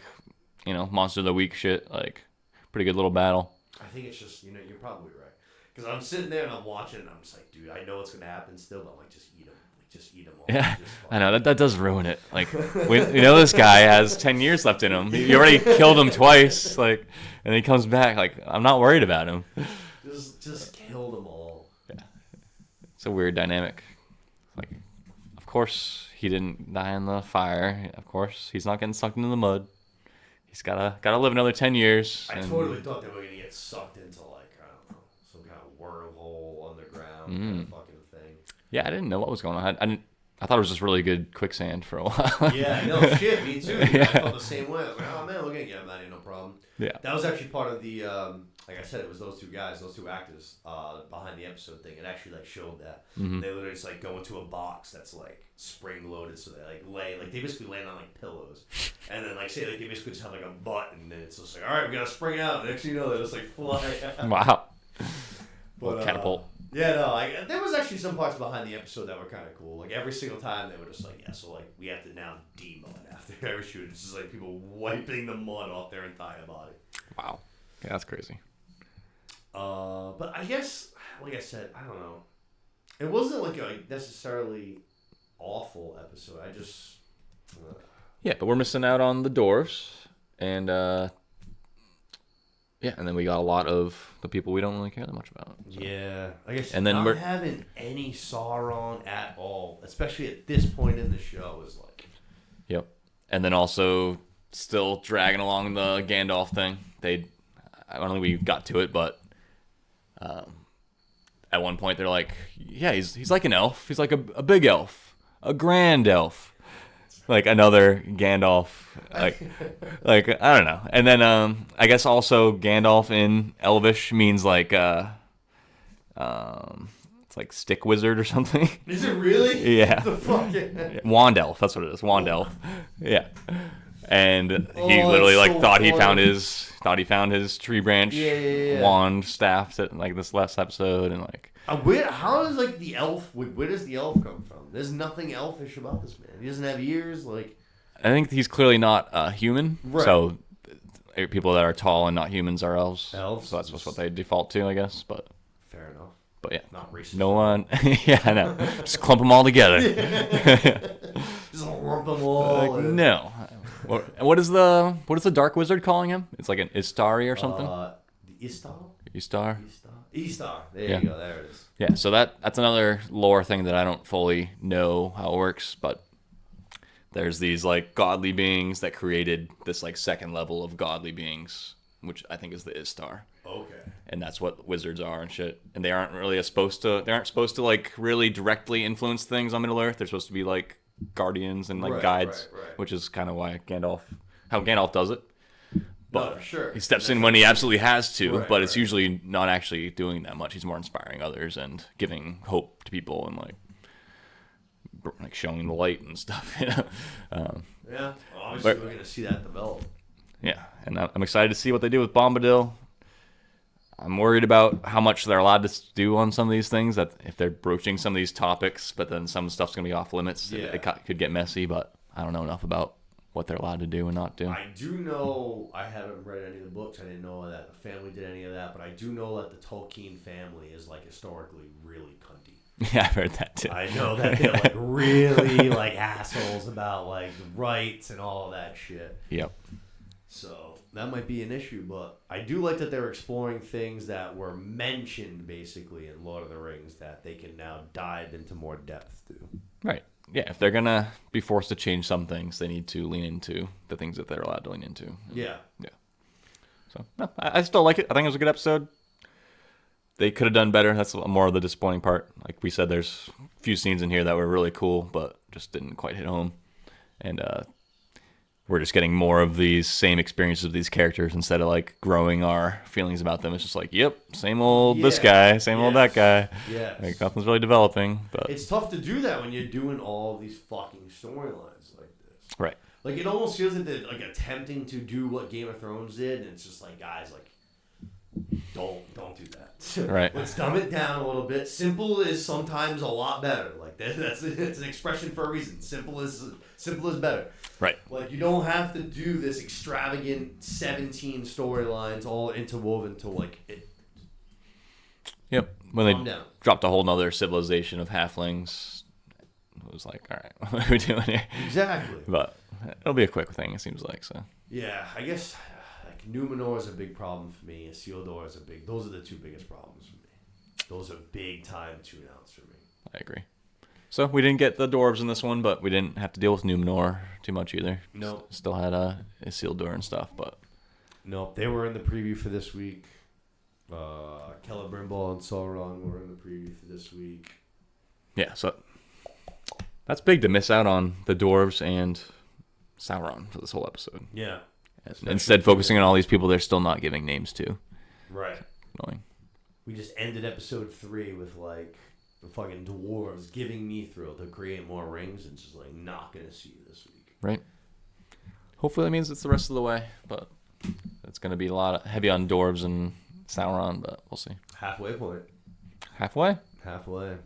you know, Monster of the Week shit. Like, pretty good little battle. I think it's just, you're probably right. Because I'm sitting there and I'm watching and I'm just like, dude, I know what's gonna happen still, but I'm like, just eat them. Like, just eat them all. Yeah, Just I know that does ruin it. Like, you know, this guy has 10 years left in him. You already killed him twice, like, and he comes back. Like, I'm not worried about him. Just kill them all. It's a weird dynamic. Like, of course he didn't die in the fire. Of course he's not getting sucked into the mud. He's gotta live another 10 years. I and- totally thought they were gonna get sucked into like, I don't know, some kind of wormhole underground kind of fucking thing. Yeah, I didn't know what was going on. I thought it was just really good quicksand for a while. Yeah, no shit, me too. I felt the same way. I was like, oh man, we're gonna get him out of here, no problem. Yeah. That was actually part of the, like I said, it was those two guys, those two actors behind the episode thing. It actually like showed that they literally just like go into a box that's like spring loaded, so they like lay, like they basically land on like pillows, and then like say like they basically just have like a butt, and then it's just like, all right, we gotta spring out. Next thing you know, they just like fly out. Wow. But, Catapult. Yeah, no, like there was actually some parts behind the episode that were kind of cool. Like every single time they were just like, yeah, so like we have to now demud after every shoot. It's just like people wiping the mud off their entire body. Wow. Yeah, that's crazy. But I guess, like I said, I don't know. It wasn't like a necessarily awful episode. I just. Yeah, but we're missing out on the dwarves, and and then we got a lot of the people we don't really care that much about. So. Yeah, I guess. And then not we're having any Sauron at all, especially at this point in the show, is like. Yep, and then also still dragging along the Gandalf thing. I don't think we got to it, but at one point they're like, yeah, he's like an elf. He's like a big elf, a grand elf. Like another Gandalf, like I don't know. And then I guess also Gandalf in Elvish means like it's like stick wizard or something. Is it really? Yeah. The fucking Wand elf. That's what it is. Wand elf. Yeah. And he Oh, literally that's like so thought he funny. found his tree branch Yeah. wand staff at like this last episode and like. How is like the elf? Where does the elf come from? There's nothing elfish about this man. He doesn't have ears. Like I think he's clearly not human. Right. So people that are tall and not humans are elves. Elves. So that's just what they default to, I guess. But fair enough. yeah, Not racist. no one. Yeah, I know. Just clump them all together. Just lump them all. Like, no. What is the dark wizard calling him? It's like an Istari or something. The Istar. Istar. Istar. There Yeah. you go. There it is. Yeah, so that's another lore thing that I don't fully know how it works, but there's these like godly beings that created this like second level of godly beings, which I think is the Istar. Okay. And that's what wizards are and shit. And they aren't supposed to like really directly influence things on Middle Earth. They're supposed to be like guardians and like guides, right. which is kind of why how Gandalf does it. But No, for sure. he steps in when he absolutely has to, Right, but it's right. usually not actually doing that much. He's more inspiring others and giving hope to people and like showing the light and stuff. You know? Yeah. Obviously, But- we're gonna see that develop. Yeah, and I'm excited to see what they do with Bombadil. I'm worried about how much they're allowed to do on some of these things. That if they're broaching some of these topics, but then some stuff's gonna be off limits, Yeah. it could get messy. But I don't know enough about what they're allowed to do and not do. I do know, I haven't read any of the books. I didn't know that the family did any of that, but I do know that the Tolkien family is like historically really cunty. Yeah, I've heard that too. I know that they're like really like assholes about like rights and all of that shit. Yep. So that might be an issue, but I do like that they're exploring things that were mentioned basically in Lord of the Rings that they can now dive into more depth to. Right. Yeah, if they're gonna be forced to change some things, they need to lean into the things that they're allowed to lean into. Yeah. Yeah. So no, I still like it. I think it was a good episode. They could have done better. That's more of the disappointing part. Like we said, there's a few scenes in here that were really cool, but just didn't quite hit home. And we're just getting more of these same experiences of these characters instead of like growing our feelings about them. It's just like, yep, same old this guy, same old that guy. Yes. Like nothing's really developing. But It's tough to do that when you're doing all these fucking storylines like this. right. Like it almost feels like they're like attempting to do what Game of Thrones did, and it's just like, guys, like, don't do that. Right. Let's dumb it down a little bit. Simple is sometimes a lot better. Like that's it's an expression for a reason. Simple is better. Right. Like you don't have to do this extravagant 17 storylines all interwoven to like it. Yep. When Calm they down. dropped a whole nother civilization of halflings, it was like, all right, what are we doing here? Exactly. But it'll be a quick thing, it seems like. So Yeah, I guess like Numenor is a big problem for me. Isildur is a big. Those are the two biggest problems for me. Those are big time tune outs for me. I agree. So we didn't get the dwarves in this one, but we didn't have to deal with Numenor too much either. No. Still had Isildur and stuff, but Nope, they were in the preview for this week. Celebrimbor and Sauron were in the preview for this week. yeah. So that's big to miss out on the dwarves and Sauron for this whole episode. Yeah. Instead, focusing on all these people they're still not giving names to. Right. Annoying. We just ended episode 3 with like the fucking dwarves giving Mithril to create more rings, and just like not gonna see you this week. Right. Hopefully that means it's the rest of the way, but it's going to be a lot of heavy on dwarves and Sauron, but we'll see. Halfway point. Halfway? Halfway.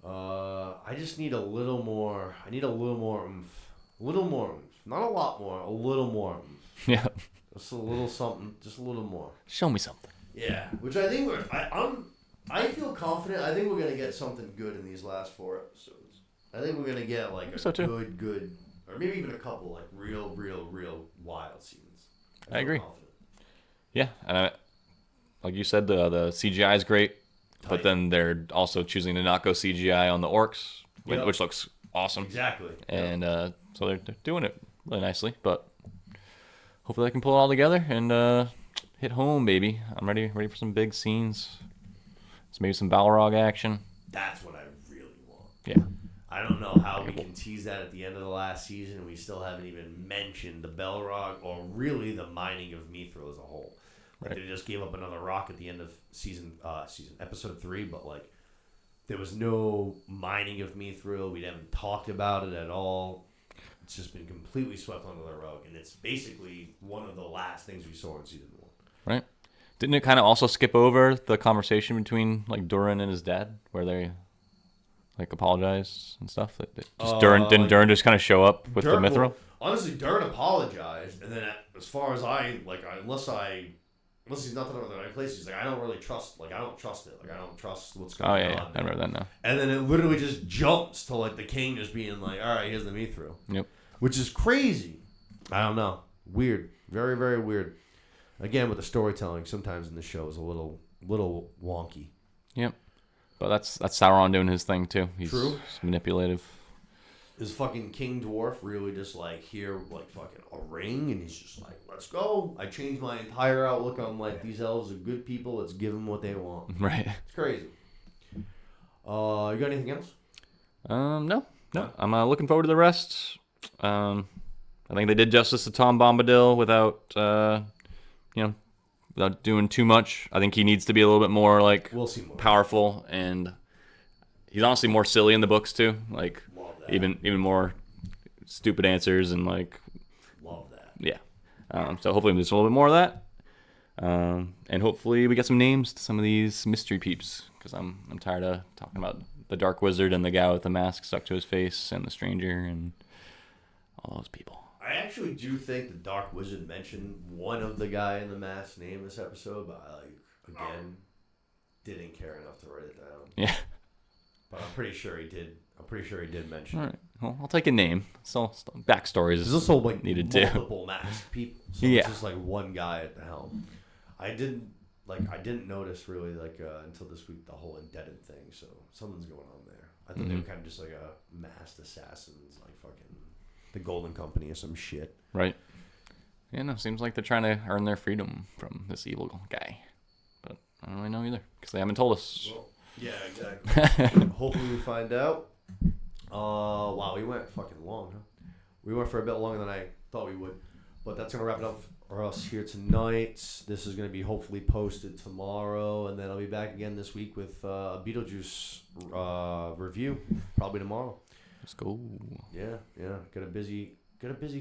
I just need a little more. I need a little more oomph. A little more oomph. Not a lot more. A little more oomph. Yeah. Just a little something. Just a little more. Show me something. Yeah, which I think I feel confident. I think we're gonna get something good in these last 4 episodes. I think we're gonna get like a so too. good, or maybe even a couple like real wild scenes. I agree. Confident. Yeah, and like you said, the CGI is great, but Tight. then they're also choosing to not go CGI on the orcs, Yep. which looks awesome. Exactly. And so they're doing it really nicely, but hopefully they can pull it all together and hit home, baby. I'm ready for some big scenes. So maybe some Balrog action. That's what I really want. Yeah. I don't know how we can tease that at the end of the last season, and we still haven't even mentioned the Balrog or really the mining of Mithril as a whole. Like Right. they just gave up another rock at the end of episode 3, but like there was no mining of Mithril. We haven't talked about it at all. It's just been completely swept under the rug, and it's basically one of the last things we saw in season 1. Right. Didn't it kind of also skip over the conversation between like Durin and his dad, where they like apologized and stuff? Didn't Durin just kind of show up with the Mithril? Well, honestly, Durin apologized, and then as far as unless he's not in the right place, he's like, I don't really trust. Like, I don't trust it. Like, I don't trust what's going Oh on. yeah. I remember that now. And then it literally just jumps to like the king just being like, all right, here's the Mithril. Yep. Which is crazy. I don't know. Weird. Very, very weird. Again, with the storytelling, sometimes in the show is a little wonky. Yep. But that's Sauron doing his thing too. He's True. manipulative. Is fucking King Dwarf really just like here, like fucking a ring, and he's just like, let's go. I changed my entire outlook on like these elves are good people. Let's give them what they want. Right. It's crazy. You got anything else? No. I'm looking forward to the rest. I think they did justice to Tom Bombadil without without doing too much. I think he needs to be a little bit more like We'll see more. powerful, and he's honestly more silly in the books too. Like Love that. even more stupid answers and like Love that. yeah. So hopefully there's a little bit more of that. And hopefully we get some names to some of these mystery peeps, because I'm tired of talking about the Dark Wizard and the guy with the mask stuck to his face and the stranger and all those people. I actually do think the Dark Wizard mentioned one of the guy in the mask name this episode, but I didn't care enough to write it down. Yeah. But I'm pretty sure he did. I'm pretty sure he did mention All it. right. Well, I'll take a name. So backstories. There's also like Needed to. multiple masked people, so Yeah. it's just like one guy at the helm. I didn't notice really until this week the whole indebted thing. So something's going on there. I thought they were kind of just like a masked assassins, like fucking the Golden Company or some shit. Right. Yeah, no, seems like they're trying to earn their freedom from this evil guy. But I don't really know either, because they haven't told us. Well, yeah, exactly. Hopefully we find out. Wow, we went fucking long, huh? We went for a bit longer than I thought we would. But that's going to wrap it up for us here tonight. This is going to be hopefully posted tomorrow, and then I'll be back again this week with a Beetlejuice review, probably tomorrow. Let's go. Yeah. Got a busy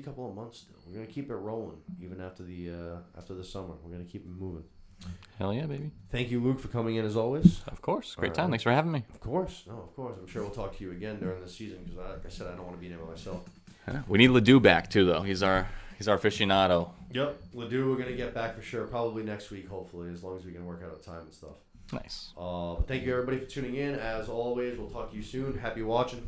couple of months still. We're going to keep it rolling even after the summer. We're going to keep it moving. Hell yeah, baby. Thank you, Luke, for coming in as always. Of course. Great All time. right. Thanks for having me. Of course. I'm sure we'll talk to you again during the season because, like I said, I don't want to be there by myself. Yeah. We need Ledoux back too, though. He's our aficionado. Yep, Ledoux, we're gonna get back for sure. Probably next week, hopefully, as long as we can work out a time and stuff. Nice. Thank you everybody for tuning in. As always, we'll talk to you soon. Happy watching.